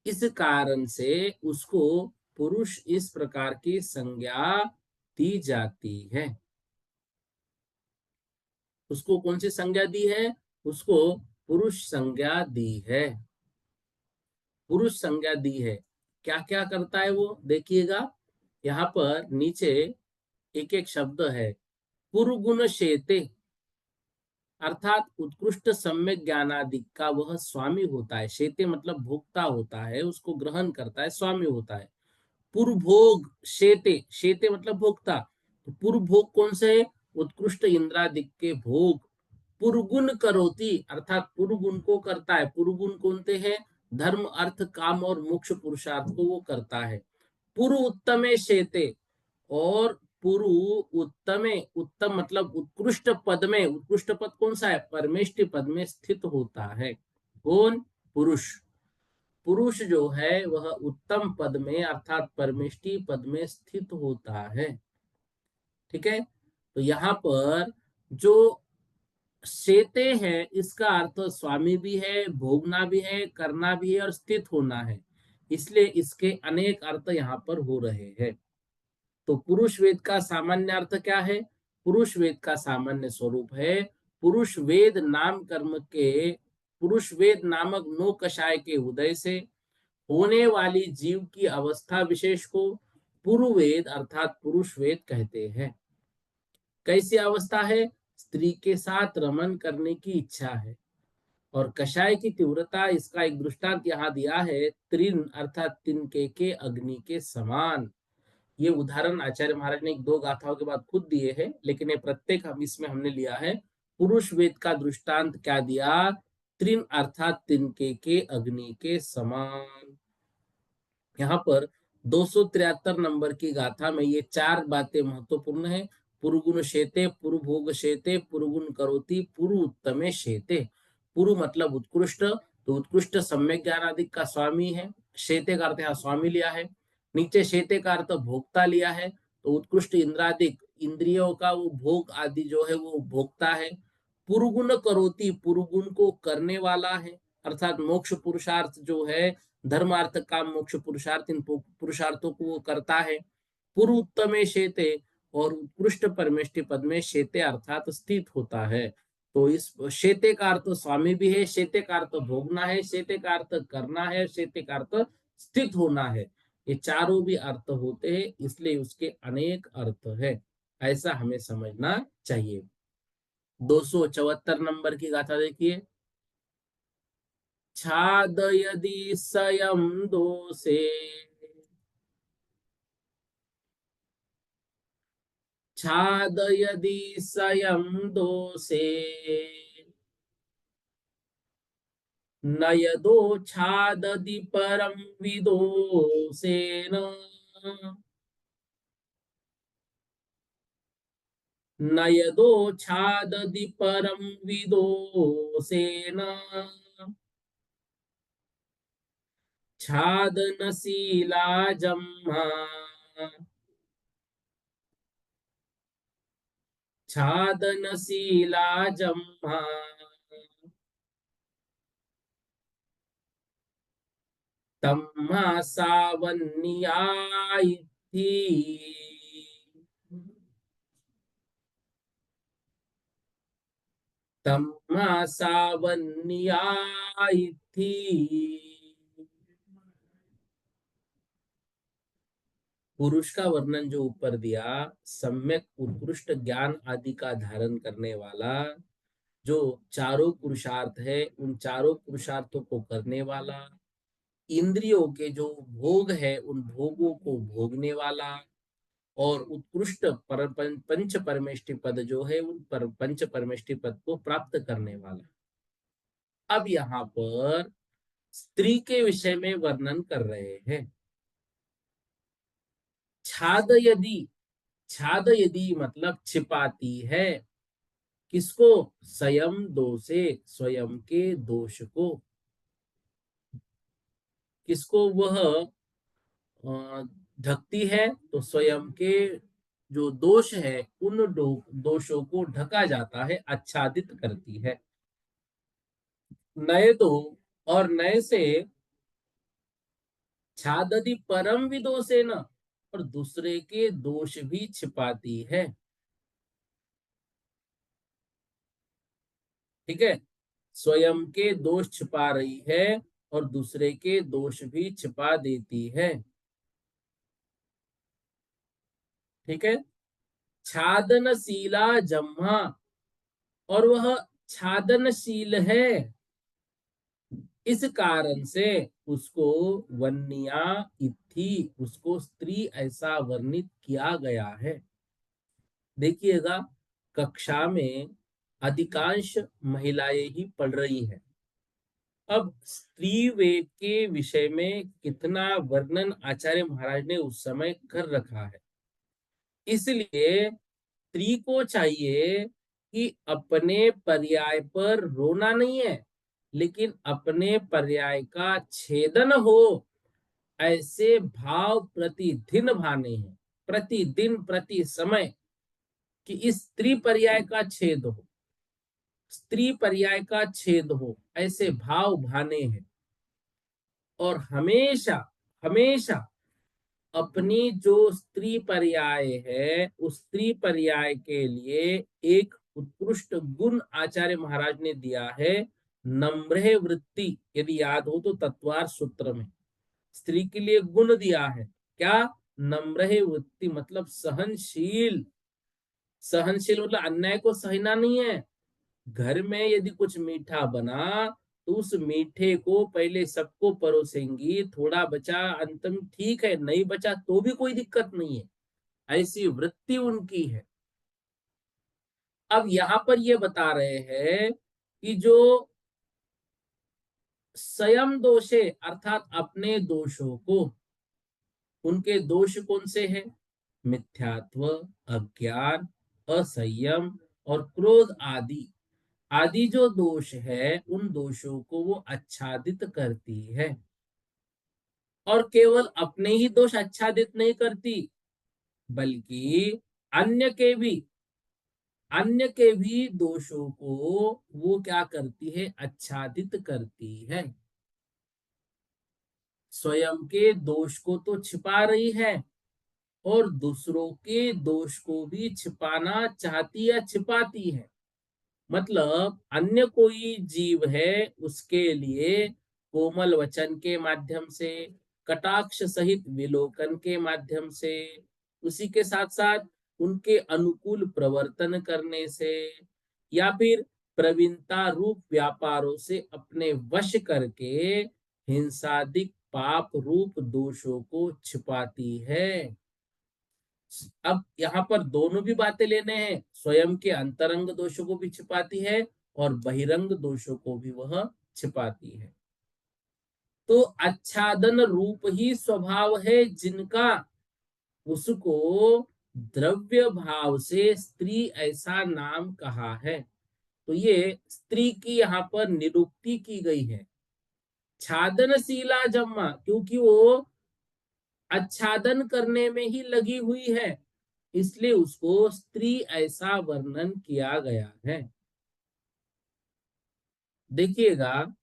Speaker 1: इस कारण से उसको पुरुष इस प्रकार की संज्ञा दी जाती है। उसको कौन सी संज्ञा दी है? उसको पुरुष संज्ञा दी है। पुरुष संज्ञा दी है। क्या क्या करता है वो देखिएगा, यहाँ पर नीचे एक एक शब्द है। पुरुगुण शेते अर्थात उत्कृष्ट सम्यक ज्ञानादि का वह स्वामी होता है। शेते मतलब भोक्ता होता है, उसको ग्रहण करता है, स्वामी होता है। पुरभोग शेते, शेते मतलब भोक्ता, तो पुरभोग कौन से है? उत्कृष्ट इंद्रादिक के भोग। पुरगुण करोति अर्थात पुरगुण को करता है। पुरगुण कौन से है? धर्म अर्थ काम और मोक्ष पुरुषार्थ को वो करता है। पुरु उत्तमे शेते, और पुरु उत्तमे, उत्तम मतलब उत्कृष्ट पद में, उत्कृष्ट पद कौन सा है? परमेष्टि पद में स्थित होता है। कौन? पुरुष। पुरुष जो है वह उत्तम पद में अर्थात परमेष्टि पद में स्थित होता है। ठीक है, तो यहाँ पर जो शेते है इसका अर्थ स्वामी भी है, भोगना भी है, करना भी है और स्थित होना है, इसलिए इसके अनेक अर्थ यहाँ पर हो रहे हैं। तो पुरुष वेद का सामान्य अर्थ क्या है? पुरुष वेद का सामान्य स्वरूप है पुरुष वेद नाम कर्म के, पुरुष वेद नामक नो कषाय के उदय से होने वाली जीव की अवस्था विशेष को पुरुवेद अर्थात पुरुष वेद कहते हैं। कैसी अवस्था है? स्त्री के साथ रमन करने की इच्छा है। और कषाय की तीव्रता, इसका एक दृष्टांत यहाँ दिया है, त्रिन अर्थात तिनके के अग्नि के समान। ये उदाहरण आचार्य महाराज ने एक दो गाथाओं के बाद खुद दिए हैं, लेकिन ये प्रत्येक हम इसमें हमने लिया है। पुरुष वेद का दृष्टांत क्या दिया? त्रिन अर्थात तिनके के अग्नि के समान। यहाँ पर 273 नंबर की गाथा में ये चार बातें महत्वपूर्ण है। पुरुगुण शेते, पुरुभोग शेते, पुरुगुण करोति, पुरु उत्तमे शेते। पुरु मतलब उत्कृष्ट, तो उत्कृष्ट सम्यक ज्ञान आदि का स्वामी है। शेते का अर्थ यहाँ स्वामी लिया है। नीचे शेते का अर्थ भोक्ता लिया है, तो उत्कृष्ट इंद्रादिक इंद्रियों का वो भोग आदि जो है वो भोक्ता है। पुरुगुण करोति, पुरुगुण को करने वाला है, अर्थात मोक्ष पुरुषार्थ जो है, धर्मार्थ काम मोक्ष पुरुषार्थ, इन पुरुषार्थों को वो करता है। पूर्व उत्तमे शेते, और उत्कृष्ट परमेष्टि पद में शेते अर्थात स्थित होता है। तो इस शेते का अर्थ स्वामी भी है, शेते का अर्थ भोगना है, शेते का अर्थ करना है, शेते का अर्थ स्थित होना है। ये चारों भी अर्थ होते हैं, इसलिए उसके अनेक अर्थ है, ऐसा हमें समझना चाहिए। 274 नंबर की गाथा देखिए। छादयदि स्वयं दोषे, छादयदि स्वयं दोषे, नयदो छादति परम विदोषेण। नयदो छाददि परम विदोषेण छादनशीला जम्हा छादनशीला जम्हा तम्हा सावन्यायिथि तम्हा सावन्यायिथि। पुरुष का वर्णन जो ऊपर दिया, सम्यक उत्कृष्ट ज्ञान आदि का धारण करने वाला, जो चारों पुरुषार्थ है उन चारों पुरुषार्थों को करने वाला, इंद्रियों के जो भोग है उन भोगों को भोगने वाला, और उत्कृष्ट पंच परमेष्टि पद जो है उन पंच परमेष्टि पद को प्राप्त करने वाला। अब यहाँ पर स्त्री के विषय में वर्णन कर रहे हैं। छाद यदि, छाद यदि मतलब छिपाती है, किसको? स्वयं दोषे, स्वयं के दोष को। किसको वह ढकती है? तो स्वयं के जो दोष है उन दोषों को ढका जाता है, आच्छादित करती है। नए तो, और नए से छादति परम विदोषे न, और दूसरे के दोष भी छिपाती है। ठीक है, स्वयं के दोष छिपा रही है और दूसरे के दोष भी छिपा देती है। ठीक है, छादनशीला जम्हा, और वह छादनशील है, इस कारण से उसको वन्या इत्थि, उसको स्त्री ऐसा वर्णित किया गया है। देखिएगा, कक्षा में अधिकांश महिलाएं ही पढ़ रही हैं। अब स्त्री वेद के विषय में कितना वर्णन आचार्य महाराज ने उस समय कर रखा है, इसलिए स्त्री को चाहिए कि अपने पर्याय पर रोना नहीं है, लेकिन अपने पर्याय का छेदन हो, ऐसे भाव प्रतिदिन भाने हैं, प्रतिदिन प्रति समय, कि इस स्त्री पर्याय का छेद हो, स्त्री पर्याय का छेद हो, ऐसे भाव भाने हैं। और हमेशा हमेशा अपनी जो स्त्री पर्याय है उस स्त्री पर्याय के लिए एक उत्कृष्ट गुण आचार्य महाराज ने दिया है, नम्र वृत्ति। यदि याद हो तो तत्वार सूत्र में स्त्री के लिए गुण दिया है, क्या? नम्र वृत्ति, मतलब सहनशील। सहनशील मतलब अन्याय को सहना नहीं है। घर में यदि कुछ मीठा बना तो उस मीठे को पहले सबको परोसेंगी, थोड़ा बचा अंत में ठीक है, नहीं बचा तो भी कोई दिक्कत नहीं है, ऐसी वृत्ति उनकी है। अब यहाँ पर ये बता रहे हैं कि जो स्वयं दोषे अर्थात अपने दोषों को, उनके दोष कौन से हैं? मिथ्यात्व, अज्ञान, असंयम और क्रोध आदि, आदि जो दोष है उन दोषों को वो आच्छादित करती है। और केवल अपने ही दोष आच्छादित नहीं करती, बल्कि अन्य के भी, अन्य के भी दोषों को वो क्या करती है? आच्छादित करती है। स्वयं के दोष को तो छिपा रही है और दूसरों के दोष को भी छिपाना चाहती या छिपाती है। मतलब अन्य कोई जीव है, उसके लिए कोमल वचन के माध्यम से, कटाक्ष सहित विलोकन के माध्यम से, उसी के साथ साथ उनके अनुकूल प्रवर्तन करने से, या फिर प्रवीणता रूप व्यापारों से अपने वश करके हिंसादिक पाप रूप दोषों को छिपाती है। अब यहाँ पर दोनों भी बातें लेने हैं, स्वयं के अंतरंग दोषों को भी छिपाती है और बहिरंग दोषों को भी वह छिपाती है। तो आच्छादन रूप ही स्वभाव है जिनका, उसको द्रव्य भाव से स्त्री ऐसा नाम कहा है। तो ये स्त्री की यहाँ पर निरुक्ति की गई है। छादनशीला जम्मा, क्योंकि वो आच्छादन करने में ही लगी हुई है, इसलिए उसको स्त्री ऐसा वर्णन किया गया है। देखिएगा,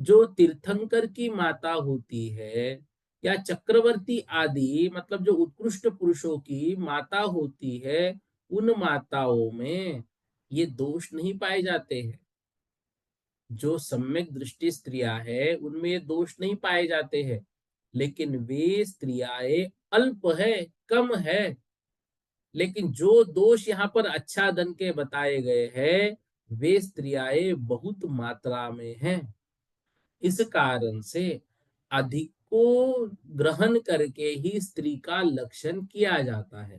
Speaker 1: जो तीर्थंकर की माता होती है या चक्रवर्ती आदि, मतलब जो उत्कृष्ट पुरुषों की माता होती है, उन माताओं में ये दोष नहीं पाए जाते हैं। जो सम्यक दृष्टि स्त्रियां है उनमें ये दोष नहीं पाए जाते हैं। लेकिन वे स्त्रियां अल्प है, कम है। लेकिन जो दोष यहाँ पर आच्छादन के बताए गए हैं, वे स्त्रियां बहुत मात्रा में हैं। इस कारण से अधिक को ग्रहण करके ही स्त्री का लक्षण किया जाता है।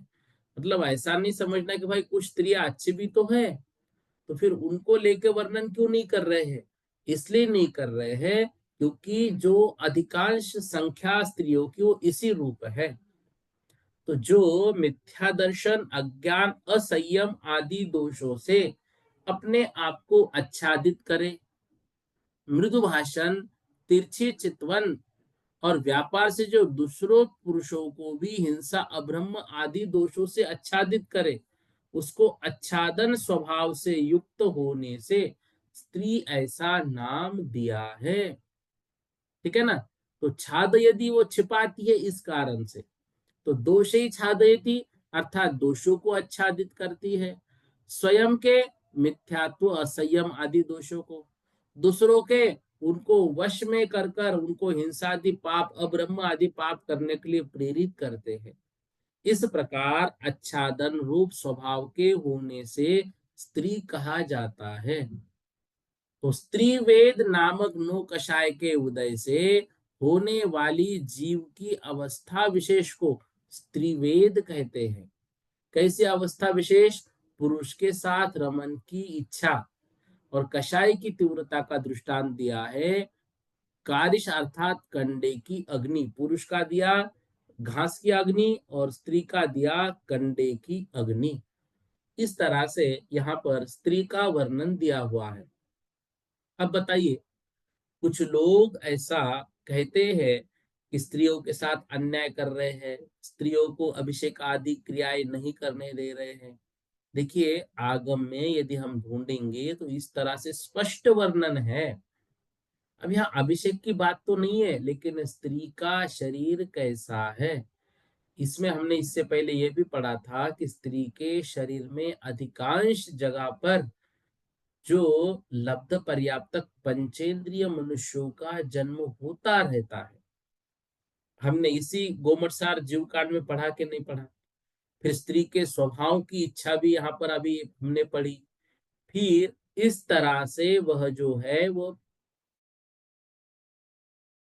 Speaker 1: मतलब ऐसा नहीं समझना कि भाई कुछ स्त्रियां अच्छी भी तो है, तो फिर उनको लेके वर्णन क्यों नहीं कर रहे हैं। इसलिए नहीं कर रहे हैं क्योंकि जो अधिकांश संख्या स्त्रियों की वो इसी रूप है। तो जो मिथ्या दर्शन, अज्ञान, असंयम आदि दोषों से अपने आप को आच्छादित करे, मृदु भाषण, तिरछी चितवन और व्यापार से जो दूसरों पुरुषों को भी हिंसा, अब्रह्म आदि दोषों से आच्छादित करे, उसको आच्छादन स्वभाव से युक्त होने से स्त्री ऐसा नाम दिया है। ठीक है ना। तो छाद यदि वो छिपाती है इस कारण से, तो दोष ही छादयती, अर्थात दोषों को आच्छादित करती है। स्वयं के मिथ्यात्व, असंयम आदि दोषों को, दूसरों के उनको वश में कर कर उनको हिंसा आदि पाप, अब्रह्म आदि पाप करने के लिए प्रेरित करते हैं। इस प्रकार आच्छादन रूप स्वभाव के होने से स्त्री कहा जाता है। तो स्त्री वेद नामक नो कषाय के उदय से होने वाली जीव की अवस्था विशेष को स्त्रीवेद कहते हैं। कैसी अवस्था विशेष? पुरुष के साथ रमन की इच्छा। और कषाय की तीव्रता का दृष्टांत दिया है। कारिश अर्थात कंडे की अग्नि, पुरुष का दिया घास की अग्नि और स्त्री का दिया कंडे की अग्नि। इस तरह से यहाँ पर स्त्री का वर्णन दिया हुआ है। अब बताइए, कुछ लोग ऐसा कहते हैं कि स्त्रियों के साथ अन्याय कर रहे हैं, स्त्रियों को अभिषेक आदि क्रियाएं नहीं करने दे रहे हैं। देखिए, आगम में यदि हम ढूंढेंगे तो इस तरह से स्पष्ट वर्णन है। अब यहाँ अभिषेक की बात तो नहीं है, लेकिन स्त्री का शरीर कैसा है, इसमें हमने इससे पहले यह भी पढ़ा था कि स्त्री के शरीर में अधिकांश जगह पर जो लब्ध पर्याप्त पंचेंद्रिय मनुष्यों का जन्म होता रहता है। हमने इसी गोमटसार जीव कांड में पढ़ा कि नहीं पढ़ा। फिर स्त्री के स्वभाव की इच्छा भी यहाँ पर अभी हमने पढ़ी। फिर इस तरह से वह जो है वो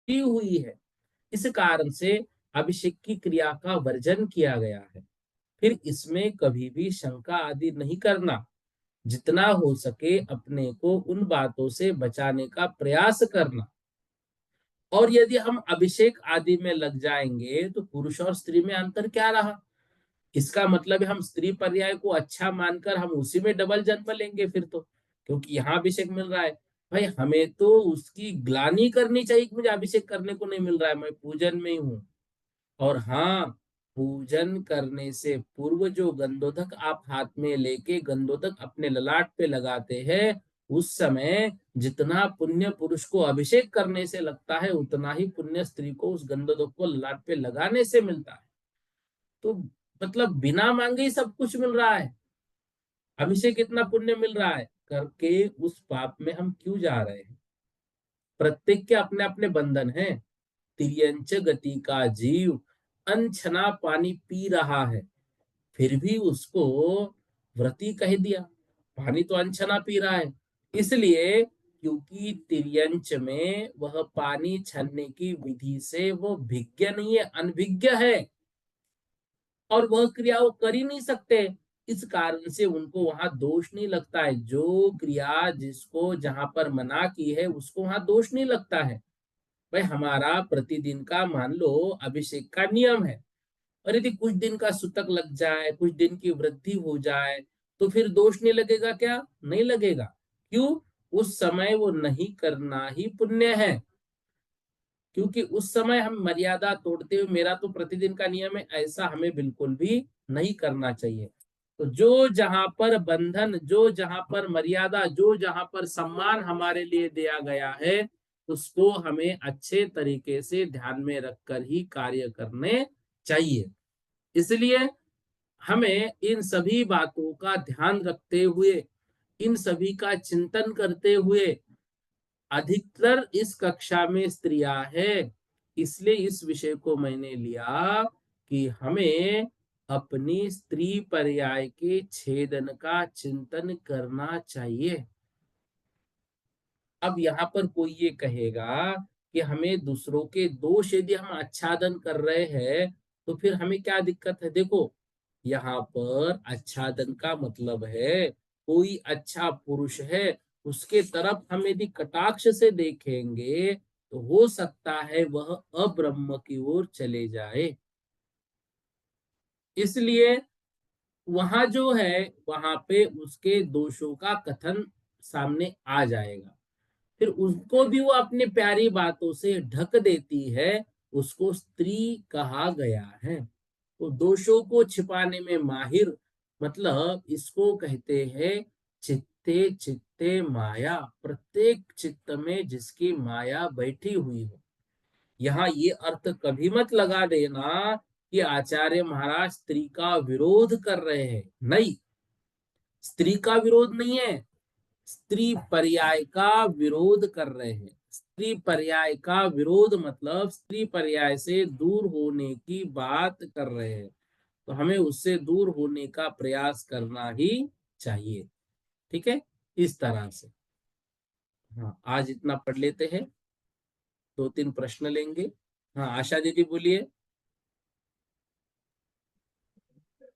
Speaker 1: की हुई है। इस कारण से अभिषेक की क्रिया का वर्जन किया गया है। फिर इसमें कभी भी शंका आदि नहीं करना। जितना हो सके अपने को उन बातों से बचाने का प्रयास करना। और यदि हम अभिषेक आदि में लग जाएंगे तो पुरुष और स्त्री में अंतर क्या रहा? इसका मतलब है हम स्त्री पर्याय को अच्छा मानकर हम उसी में डबल जन्म लेंगे फिर तो, क्योंकि यहाँ अभिषेक मिल रहा है। भाई हमें तो उसकी ग्लानि करनी चाहिए कि मुझे अभिषेक करने को नहीं मिल रहा है, मैं पूजन में ही हूँ। और हाँ, पूजन करने से पूर्व जो गंधोदक आप हाथ में लेके गंधोदक अपने ललाट पे लगाते हैं, उस समय जितना पुण्य पुरुष को अभिषेक करने से लगता है, उतना ही पुण्य स्त्री को उस गंधोदक को ललाट पे लगाने से मिलता है। तो मतलब बिना मांगे ही सब कुछ मिल रहा है। अभिषेक कितना पुण्य मिल रहा है करके उस पाप में हम क्यों जा रहे हैं? प्रत्येक के अपने अपने बंधन हैं। तिर्यंच गति का जीव अनछना पानी पी रहा है, फिर भी उसको व्रती कह दिया। पानी तो अनछना पी रहा है, इसलिए क्योंकि तिर्यंच में वह पानी छनने की विधि से वो भिज्ञ नहीं है, अनभिज्ञ है। और वह क्रिया वो कर ही नहीं सकते। इस कारण से उनको वहां दोष नहीं लगता है। जो क्रिया जिसको जहां पर मना की है उसको वहां दोष नहीं लगता है। भाई हमारा प्रतिदिन का मान लो अभिषेक का नियम है, और यदि कुछ दिन का सूतक लग जाए, कुछ दिन की वृद्धि हो जाए, तो फिर दोष नहीं लगेगा क्या? नहीं लगेगा। क्यों? उस समय वो नहीं करना ही पुण्य है, क्योंकि उस समय हम मर्यादा तोड़ते हुए, मेरा तो प्रतिदिन का नियम है, ऐसा हमें बिल्कुल भी नहीं करना चाहिए। तो जो जहां पर बंधन, जो जहां पर मर्यादा, जो जहां पर सम्मान हमारे लिए दिया गया है, उसको हमें अच्छे तरीके से ध्यान में रखकर ही कार्य करने चाहिए। इसलिए हमें इन सभी बातों का ध्यान रखते हुए, इन सभी का चिंतन करते हुए, अधिकतर इस कक्षा में स्त्रियां हैं, इसलिए इस विषय को मैंने लिया कि हमें अपनी स्त्री पर्याय के छेदन का चिंतन करना चाहिए। अब यहाँ पर कोई ये कहेगा कि हमें दूसरों के दोष यदि हम आच्छादन कर रहे हैं, तो फिर हमें क्या दिक्कत है? देखो, यहाँ पर आच्छादन का मतलब है कोई अच्छा पुरुष है, उसके तरफ हम यदि कटाक्ष से देखेंगे, तो हो सकता है वह अब्रह्म की ओर चले जाए। इसलिए वहां जो है, वहां पे उसके दोषों का कथन सामने आ जाएगा। फिर उसको भी वो अपनी प्यारी बातों से ढक देती है, उसको स्त्री कहा गया है। तो दोषों को छिपाने में माहिर, मतलब इसको कहते हैं चित्ते चित्ते माया, प्रत्येक चित्त में जिसकी माया बैठी हुई हो। यहाँ ये अर्थ कभी मत लगा देना कि आचार्य महाराज स्त्री का विरोध कर रहे हैं, नहीं, स्त्री का विरोध नहीं है, स्त्री पर्याय का विरोध कर रहे हैं। स्त्री पर्याय का विरोध मतलब स्त्री पर्याय से दूर होने की बात कर रहे हैं। तो हमें उससे दूर होने का प्रयास करना ही चाहिए। ठीक है, इस तरह से। हाँ, आज इतना पढ़ लेते हैं, 2-3 प्रश्न लेंगे। हाँ, आशा दीदी बोलिए।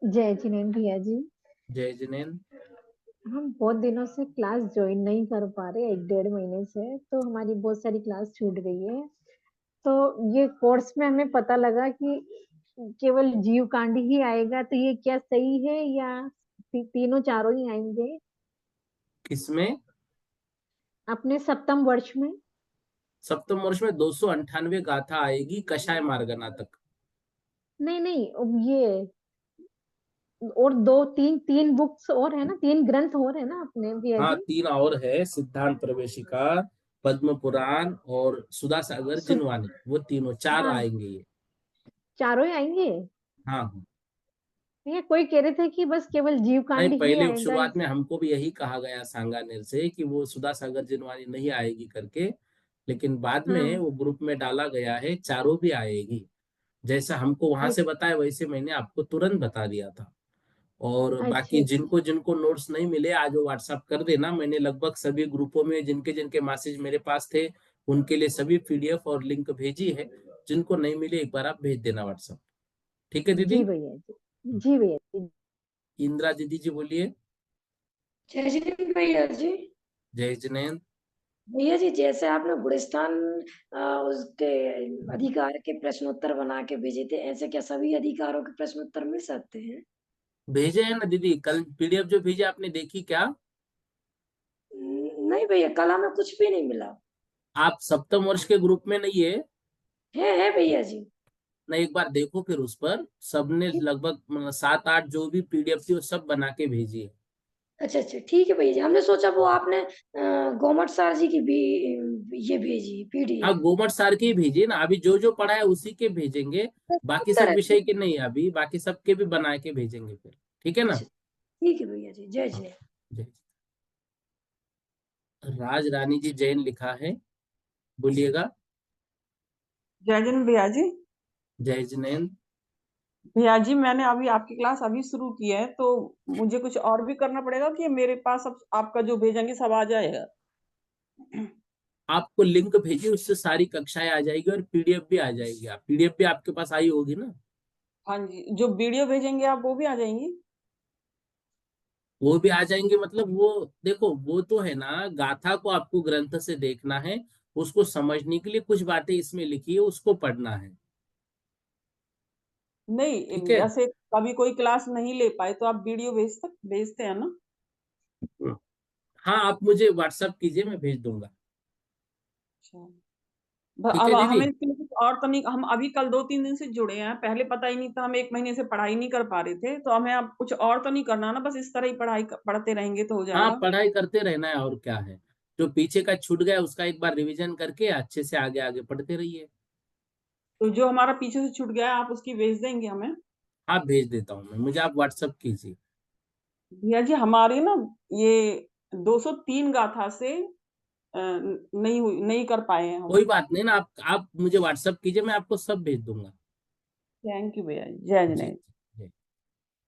Speaker 2: जय जिनेन्द्र भैया जी।
Speaker 1: जय जिनेन्द्र।
Speaker 2: हम बहुत दिनों से क्लास ज्वाइन नहीं कर पा रहे, 1-1.5 महीने से, तो हमारी बहुत सारी क्लास छूट गई है। तो ये कोर्स में हमें पता लगा कि केवल जीव कांड ही आएगा, तो ये क्या सही है या तीनों चारों ही आएंगे
Speaker 1: किसमें?
Speaker 2: अपने सप्तम वर्ष में?
Speaker 1: सप्तम वर्ष में 298 गाथा आएगी, कषाय मार्गना तक।
Speaker 2: नहीं नहीं, अब ये और दो तीन तीन बुक्स और है ना, 3 ग्रंथ और है ना अपने भैया
Speaker 1: हाँ,
Speaker 2: जी?
Speaker 1: 3 और है, सिद्धांत प्रवेशिका, पद्म पुराण और सुधा सागर
Speaker 2: सु,
Speaker 1: जिनवानी, वो तीनों 4
Speaker 2: हाँ,
Speaker 1: आएंगे ये।
Speaker 2: चारों ही आएंगे।
Speaker 1: हाँ हाँ।
Speaker 2: ये कोई कह रहे थे कि बस केवल जीव
Speaker 1: नहीं,
Speaker 2: कांड ही
Speaker 1: पहले
Speaker 2: आएगा
Speaker 1: शुरुआत
Speaker 2: इस।
Speaker 1: में हमको भी यही कहा गया सांगानेर से कि वो सुधा सागर जिनवानी नहीं आएगी करके, लेकिन बाद में
Speaker 2: हाँ।
Speaker 1: वो ग्रुप में डाला गया है चारों भी आएगी। जैसा हमको वहां से बताया वैसे मैंने आपको तुरंत बता दिया था। और
Speaker 2: अच्छा
Speaker 1: बाकी
Speaker 2: अच्छा।
Speaker 1: जिनको जिनको नोट्स नहीं मिले, आज वो व्हाट्सअप कर देना, मैंने लगभग सभी ग्रुपों में जिनके जिनके मैसेज मेरे पास थे, उनके लिए सभी पीडीएफ और लिंक भेजी है। जिनको नहीं मिले एक बार आप भेज देना व्हाट्सअप। ठीक है
Speaker 2: जी
Speaker 1: दीदी?
Speaker 2: भैया जी, जी भैया जी।
Speaker 1: इंदिरा दीदी जी बोलिए।
Speaker 3: जय श्री भैया जी।
Speaker 1: जय जिनेन्द्र।
Speaker 3: भैया जी, जैसे आपने गुलिस्तान उसके अधिकार के प्रश्नोत्तर बना के भेजे थे, ऐसे क्या सभी अधिकारों के प्रश्नोत्तर मिल सकते हैं?
Speaker 1: भेजे हैं ना दीदी, कल पीडीएफ जो भेजे आपने देखी क्या?
Speaker 3: नहीं भैया, कला में कुछ भी नहीं मिला।
Speaker 1: आप सप्तम वर्ष के ग्रुप में नहीं है?
Speaker 3: है भैया जी।
Speaker 1: ना, एक बार देखो फिर उस पर सबने
Speaker 3: ठीक।
Speaker 1: लगभग 7-8 जो भी पीडीएफ थी वो सब बना के भेजी है।
Speaker 3: अच्छा अच्छा, ठीक है भैया जी। हमने सोचा वो आपने गोमट सार जी की भी ये भेजी
Speaker 1: हाँ,
Speaker 3: पीडीएफ।
Speaker 1: गोमट सार की भेजिए ना, अभी जो जो पढ़ा है उसी के भेजेंगे। बाकी
Speaker 3: उत्तर
Speaker 1: सब
Speaker 3: है।
Speaker 1: विषय के नहीं, अभी बाकी सबके भी बना के भेजेंगे फिर। ठीक है ना?
Speaker 3: अच्छा, ठीक है भैया जी। जय
Speaker 1: हाँ,
Speaker 3: जय।
Speaker 1: जय। राज रानी जी जैन लिखा है, बोलिएगा।
Speaker 4: जय जैन भैया जी।
Speaker 1: जय जिनेन्द्र।
Speaker 4: भैया जी, मैंने अभी आपकी क्लास अभी शुरू की है, तो मुझे कुछ और भी करना पड़ेगा कि मेरे पास अब आपका जो भेजेंगे सब आ जाएगा?
Speaker 1: आपको लिंक भेजिए, उससे सारी कक्षाएं आ जाएगी और पीडीएफ भी आ जाएगी। आप पीडीएफ भी आपके पास आई होगी ना?
Speaker 4: हाँ जी, जो वीडियो भेजेंगे आप वो भी आ जाएंगी?
Speaker 1: वो भी आ जाएंगे, मतलब वो, देखो वो तो है ना, गाथा को आपको ग्रंथ से देखना है, उसको समझने के लिए कुछ बातें इसमें लिखी है, उसको पढ़ना है।
Speaker 4: नहीं,
Speaker 1: ठीक है।
Speaker 4: जैसे कभी कोई क्लास नहीं ले पाए तो आप वीडियो भेजते हैं ना?
Speaker 1: हाँ, आप मुझे व्हाट्सअप कीजिए, मैं भेज दूंगा।
Speaker 4: अच्छा।
Speaker 1: ठीक
Speaker 4: अब
Speaker 1: है दीदी।
Speaker 4: हमें इसके लिए कुछ और तो नहीं, हम अभी कल 2-3 दिन से जुड़े हैं, पहले पता ही नहीं था, हम 1 महीने से पढ़ाई नहीं कर पा रहे थे, तो हमें अब कुछ और तो नहीं करना ना, बस इस तरह ही पढ़ते रहेंगे तो हो
Speaker 1: हाँ,
Speaker 4: जाएगा।
Speaker 1: पढ़ाई करते रहना है, और क्या है। जो पीछे का छूट गया उसका एक बार रिवीजन करके अच्छे से आगे आगे पढ़ते रहिए।
Speaker 4: तो जो हमारा पीछे से छूट गया है आप उसकी भेज देंगे हमें?
Speaker 1: आप भेज देता हूँ मैं, मुझे आप व्हाट्सअप कीजिए।
Speaker 4: भैया जी हमारे ना ये 203 गाथा से नहीं कर पाए हैं हम।
Speaker 1: कोई बात नहीं ना, आप मुझे व्हाट्सअप कीजिए, मैं आपको सब भेज दूंगा।
Speaker 4: थैंक यू भैया जी, जय
Speaker 1: जी
Speaker 4: जिनेन्द्र।
Speaker 1: जी।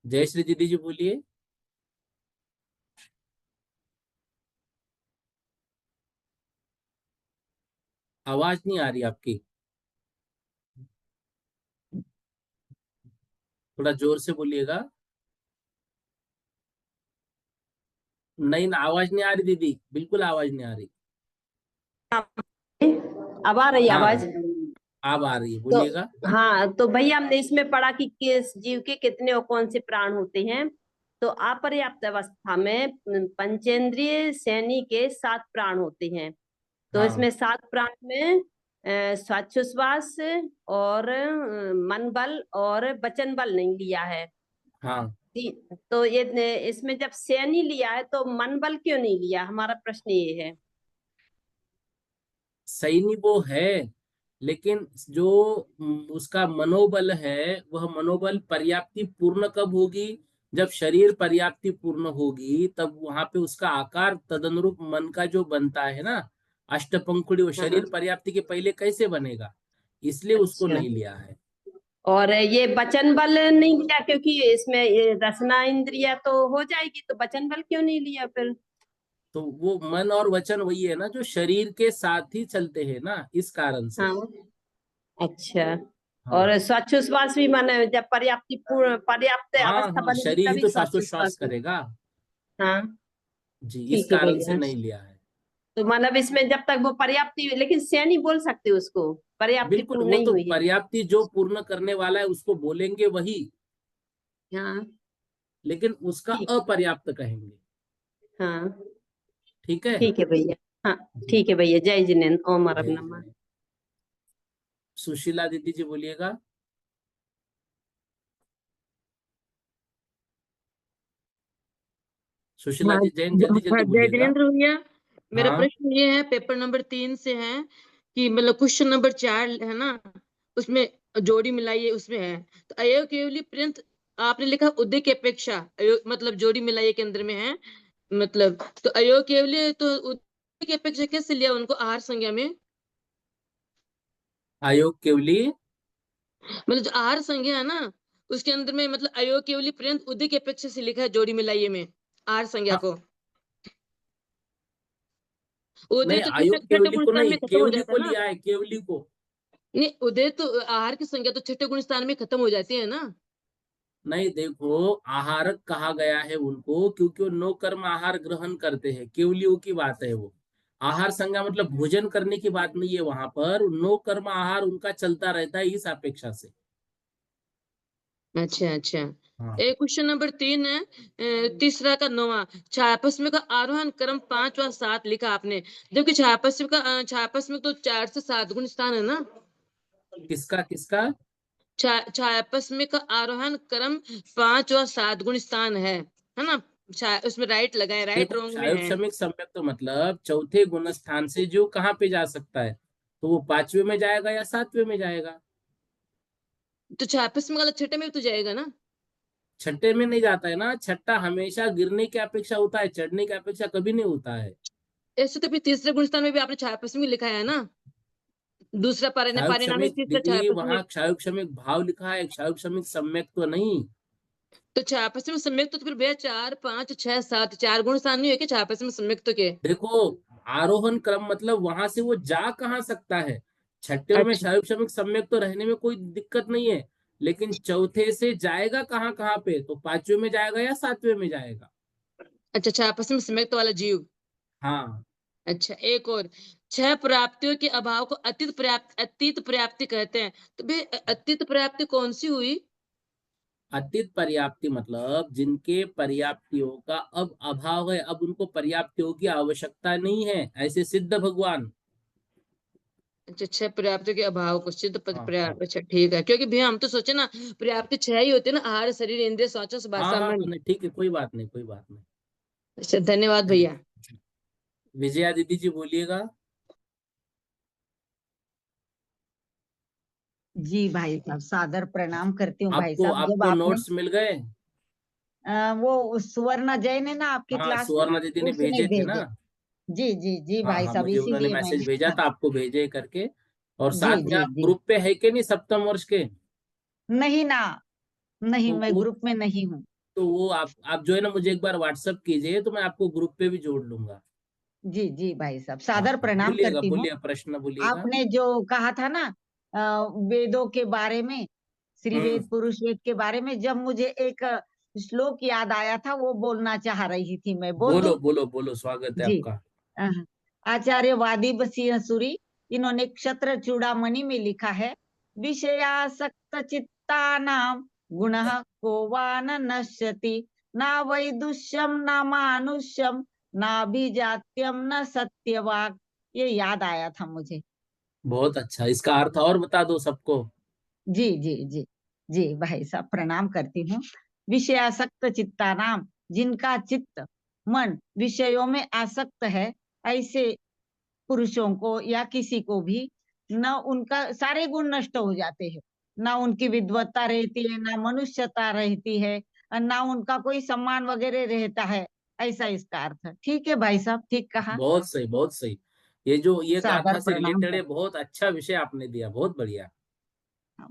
Speaker 1: जय श्री दीदी जी, बोलिए। आवाज नहीं आ रही आपकी, थोड़ा जोर से बोलिएगा। नहीं ना, आवाज नहीं आ रही दीदी, बिल्कुल आवाज नहीं आ रही।
Speaker 5: अब आ रही
Speaker 1: हाँ,
Speaker 5: आवाज?
Speaker 1: अब आ रही है,
Speaker 5: तो
Speaker 1: बोलिएगा।
Speaker 5: हाँ, तो भैया हमने इसमें पढ़ा कि किस जीव के कितने और कौन से प्राण होते हैं। तो अपर्याप्त अवस्था में पंचेंद्रिय सैनी के 7 प्राण होते हैं। तो
Speaker 1: हाँ
Speaker 5: इसमें 7 प्राण में श्वासोच्छ्वास और मन बल और वचन बल नहीं लिया है।
Speaker 1: हाँ।
Speaker 5: तो ये इसमें जब सैनी लिया है तो मन बल क्यों नहीं लिया, हमारा प्रश्न ये है।
Speaker 1: सही नहीं वो है, लेकिन जो उसका मनोबल है, वह मनोबल पर्याप्ति पूर्ण कब होगी? जब शरीर पर्याप्ति पूर्ण होगी, तब वहां पे उसका आकार तदनुरूप मन का जो बनता है ना, अष्टपंखुड़ी, वो
Speaker 5: हाँ,
Speaker 1: शरीर पर्याप्ति के पहले कैसे बनेगा? इसलिए उसको
Speaker 5: अच्छा।
Speaker 1: नहीं लिया है।
Speaker 5: और ये वचन बल नहीं लिया क्योंकि इसमें ये रसना इंद्रिया तो हो जाएगी, तो वचन बल क्यों नहीं लिया फिर?
Speaker 1: तो वो मन और वचन वही है ना, जो शरीर के साथ ही चलते हैं ना, इस कारण से।
Speaker 5: हाँ, अच्छा।
Speaker 1: हाँ
Speaker 5: और श्वासोच्छ्वास भी माने जब पर्याप्त
Speaker 1: हाँ
Speaker 5: अवस्था
Speaker 1: हाँ,
Speaker 5: बनेगी
Speaker 1: शरीर ही
Speaker 5: तभी
Speaker 1: तो
Speaker 5: श्वासोच्छ्वास
Speaker 1: श्वासोच्छ्वास करेगा।
Speaker 5: हाँ,
Speaker 1: जी, इस
Speaker 5: ठीक है
Speaker 1: कारण से
Speaker 5: भैया।
Speaker 1: नहीं लिया है।
Speaker 5: तो मतलब इसमें जब तक वो पर्याप्ति, लेकिन से नहीं बोल सकते उसको, पर्याप्ति
Speaker 1: बिल्कुल,
Speaker 5: पूर्ण
Speaker 1: वो
Speaker 5: नहीं
Speaker 1: तो
Speaker 5: हुई है।
Speaker 1: पर्याप्ति जो पूर्ण करने वाला है उसको बोलेंगे वही,
Speaker 5: हाँ,
Speaker 1: लेकिन उसका
Speaker 5: ठीक।
Speaker 1: अपर्याप्त कहेंगे।
Speaker 5: हाँ,
Speaker 1: ठीक है।
Speaker 5: ठीक है भैया। हाँ,
Speaker 1: जी।
Speaker 5: ठीक है भैया, जय जिनेन्द्र, ओम
Speaker 1: जय
Speaker 5: नमः।
Speaker 1: जय। सुशीला दीदी जी, बोलिएगा। सुशीला
Speaker 6: हाँ,
Speaker 1: जी, जैन जल्दी
Speaker 6: हाँ,
Speaker 1: जल्दी
Speaker 6: जय
Speaker 1: बोलिएगा।
Speaker 6: जिनेन्द्र भैया। मेरा
Speaker 1: हाँ।
Speaker 6: प्रश्न ये है, पेपर नंबर 3 से है कि मतलब क्वेश्चन नंबर 4 है ना, उसमें जोड़ी मिलाइए उसमें है। तो अयो केवली पर्यंत आपने लिखा उदय की अपेक्षा, मतलब जोड़ी मिलाइए के अंदर में है। मतलब तो अयो केवली तो उदय की अपेक्षा कैसे लिया उनको आहार संज्ञा में?
Speaker 1: आयोग केवली।
Speaker 6: मतलब जो आहार संज्ञा है ना, उसके अंदर में मतलब अयो केवली पर्यंत उदय की अपेक्षा से लिखा है जोड़ी मिलाइए में आहार संज्ञा
Speaker 1: हाँ,
Speaker 6: को। उदय
Speaker 1: नहीं,
Speaker 6: तो छठे
Speaker 1: आयोग
Speaker 6: छठे
Speaker 1: केवली
Speaker 6: गुण
Speaker 1: को
Speaker 6: स्थान
Speaker 1: नहीं,
Speaker 6: में खत्म हो
Speaker 1: केवली
Speaker 6: जाता
Speaker 1: को
Speaker 6: है ना।
Speaker 1: लिया है, केवली को।
Speaker 6: नहीं, उदय तो आहार की संज्ञा तो छठे गुण स्थान में खत्म हो जाती है ना।
Speaker 1: नहीं, देखो, आहारक कहा गया है उनको क्योंकि वो नो कर्म आहार ग्रहण करते हैं, केवलियों की बात है वो। आहार संज्ञा मतलब भोजन करने की बात नहीं है, वहां पर नो कर्म आहार उनका चलता रहता है इस अपेक्षा से।
Speaker 6: अच्छा अच्छा।
Speaker 1: हाँ।
Speaker 6: एक क्वेश्चन नंबर 3 है, तीसरा का 9वां। छायापस्म का आरोहण क्रम 5 व 7 लिखा आपने, जबकि छायापस्म तो 4 से 7 गुण स्थान है ना।
Speaker 1: किसका किसका?
Speaker 6: छायापस्म का आरोहण क्रम 5 व 7 गुण स्थान है ना। उसमें राइट लगा है, राइट
Speaker 1: देखो,
Speaker 6: रॉन्ग में
Speaker 1: क्षायोग
Speaker 6: है।
Speaker 1: क्षमिक सम्यक तो मतलब चौथे गुण स्थान से जो कहाँ पे जा सकता है, तो वो पांचवे में जाएगा या सातवें में जाएगा?
Speaker 6: तो छायापस्म का छठे में भी तो जाएगा ना।
Speaker 1: छठे में नहीं जाता है ना, छठा हमेशा गिरने की अपेक्षा होता है, चढ़ने की अपेक्षा कभी नहीं होता है।
Speaker 6: ऐसे तो फिर तीसरे गुण स्थान में भी आपने छायापस्म ही लिखा है ना। दूसरा
Speaker 1: क्षायोग
Speaker 6: परिणामी
Speaker 1: क्षमिक
Speaker 6: तीसरा
Speaker 1: दीदी,
Speaker 6: छायापस्म।
Speaker 1: वहां क्षायोग क्षमिक भाव लिखा है, क्षायोग क्षमिक सम्यक तो नहीं।
Speaker 6: तो छायापस्म में सम्यक तो फिर भैया 4 5 6 7 4 गुण स्थान नहीं है कि छायापस्म में सम्यक तो के।
Speaker 1: देखो, आरोहण क्रम मतलब वहां से वो जा कहाँ सकता है। छठे में
Speaker 6: अच्छा
Speaker 1: क्षायोग क्षमिक सम्यक तो रहने में कोई दिक्कत नहीं है, लेकिन चौथे से जाएगा कहाँ कहाँ पे, तो पांचवे में जाएगा या सातवें में जाएगा?
Speaker 6: अच्छा, छायापस्म में सम्यक तो वाला जीव।
Speaker 1: हाँ।
Speaker 6: अच्छा, एक और, 6 प्राप्तियों के अभाव को अतीत प्राप्ति कहते हैं। तो भाई अतीत प्राप्ति कौन सी हुई?
Speaker 1: अतीत पर्याप्ति मतलब जिनके पर्याप्तियों का अब अभाव है, अब उनको पर्याप्तियों की आवश्यकता नहीं है, ऐसे सिद्ध भगवान।
Speaker 6: अच्छा, छह पर्याप्त के अभाव को सिद्ध
Speaker 1: हाँ
Speaker 6: पर्याप्त। अच्छा ठीक है, क्योंकि भैया हम तो सोचे ना पर्याप्त छह ही होते ना, आहार, शरीर, इंद्रिय, सोचा,
Speaker 1: हाँ
Speaker 6: भाषा,
Speaker 1: हाँ,
Speaker 6: मन।
Speaker 1: नहीं ठीक है, कोई बात नहीं, कोई बात नहीं।
Speaker 6: अच्छा धन्यवाद
Speaker 1: चलिए,
Speaker 6: भैया।
Speaker 1: विजया दीदी जी बोलिएगा।
Speaker 7: जी भाई साहब, सादर प्रणाम करती हूँ भाई
Speaker 1: आपको
Speaker 7: साहब। जब
Speaker 1: आपको
Speaker 7: आपने
Speaker 1: नोट्स मिल गए?
Speaker 7: वो सुवर्णा जैन है ना आपकी
Speaker 1: हाँ,
Speaker 7: क्लास में,
Speaker 1: सुवर्णा दीदी ने
Speaker 7: उसने
Speaker 1: भेजे थे ना।
Speaker 7: भेजे। जी जी जी
Speaker 1: हाँ
Speaker 7: भाई
Speaker 1: हाँ,
Speaker 7: साहब,
Speaker 1: मुझे उन्होंने
Speaker 7: इसीलिए
Speaker 1: मैसेज
Speaker 7: मैंने
Speaker 1: भेजा था आपको भेजे करके। और
Speaker 7: जी
Speaker 1: साथ में
Speaker 7: जी
Speaker 1: आप
Speaker 7: जी।
Speaker 1: ग्रुप पे है कि नहीं सप्तम वर्ष के?
Speaker 7: नहीं ना, नहीं,
Speaker 1: तो
Speaker 7: मैं
Speaker 1: वो
Speaker 7: ग्रुप में नहीं हूँ।
Speaker 1: तो वो आप जो है ना, मुझे एक बार व्हाट्सअप कीजिए तो मैं आपको ग्रुप पे भी जोड़ लूंगा।
Speaker 7: जी जी भाई साहब,
Speaker 1: हाँ
Speaker 7: सादर
Speaker 1: हाँ,
Speaker 7: प्रणाम
Speaker 1: बोलिएगा
Speaker 7: करती हूँ।
Speaker 1: बोलिए, प्रश्न बोलिएगा।
Speaker 7: आपने जो कहा था ना वेदों के बारे में, श्री
Speaker 1: हम्म,
Speaker 7: वेद पुरुष वेद के बारे में, जब मुझे एक श्लोक याद आया था, वो बोलना चाह रही थी, मैं बोल दूं?
Speaker 1: बोलो बोलो बोलो, स्वागत है
Speaker 7: जी।
Speaker 1: आपका।
Speaker 7: अह, आचार्य वादी बसीसूरी, इन्होंने क्षत्र चूड़ामणि में लिखा है, विषयासक्त चित्ता नाम गुण को वा न नश्यति, ना वैदुष्यम ना मानुष्यम ना अभिजात्यम न सत्यवाक। ये याद आया था मुझे।
Speaker 1: बहुत अच्छा, इसका अर्थ और बता दो सबको।
Speaker 7: जी जी जी जी भाई साहब, प्रणाम करती हूँ। विषयासक्त चित्ता नाम, जिनका चित्त मन विषयों में आसक्त है, ऐसे पुरुषों को या किसी को भी न उनका सारे गुण नष्ट हो जाते हैं, ना उनकी विद्वत्ता रहती है, ना मनुष्यता रहती है, ना उनका कोई सम्मान वगैरह रहता है। ऐसा इसका अर्थ। ठीक है भाई साहब, ठीक कहा।
Speaker 1: बहुत सही, बहुत सही। ये
Speaker 7: सादर
Speaker 1: गाथा से
Speaker 7: प्रणाम
Speaker 1: रिलेटेड
Speaker 7: कर,
Speaker 1: है, बहुत अच्छा विषय आपने दिया, बहुत बढ़िया।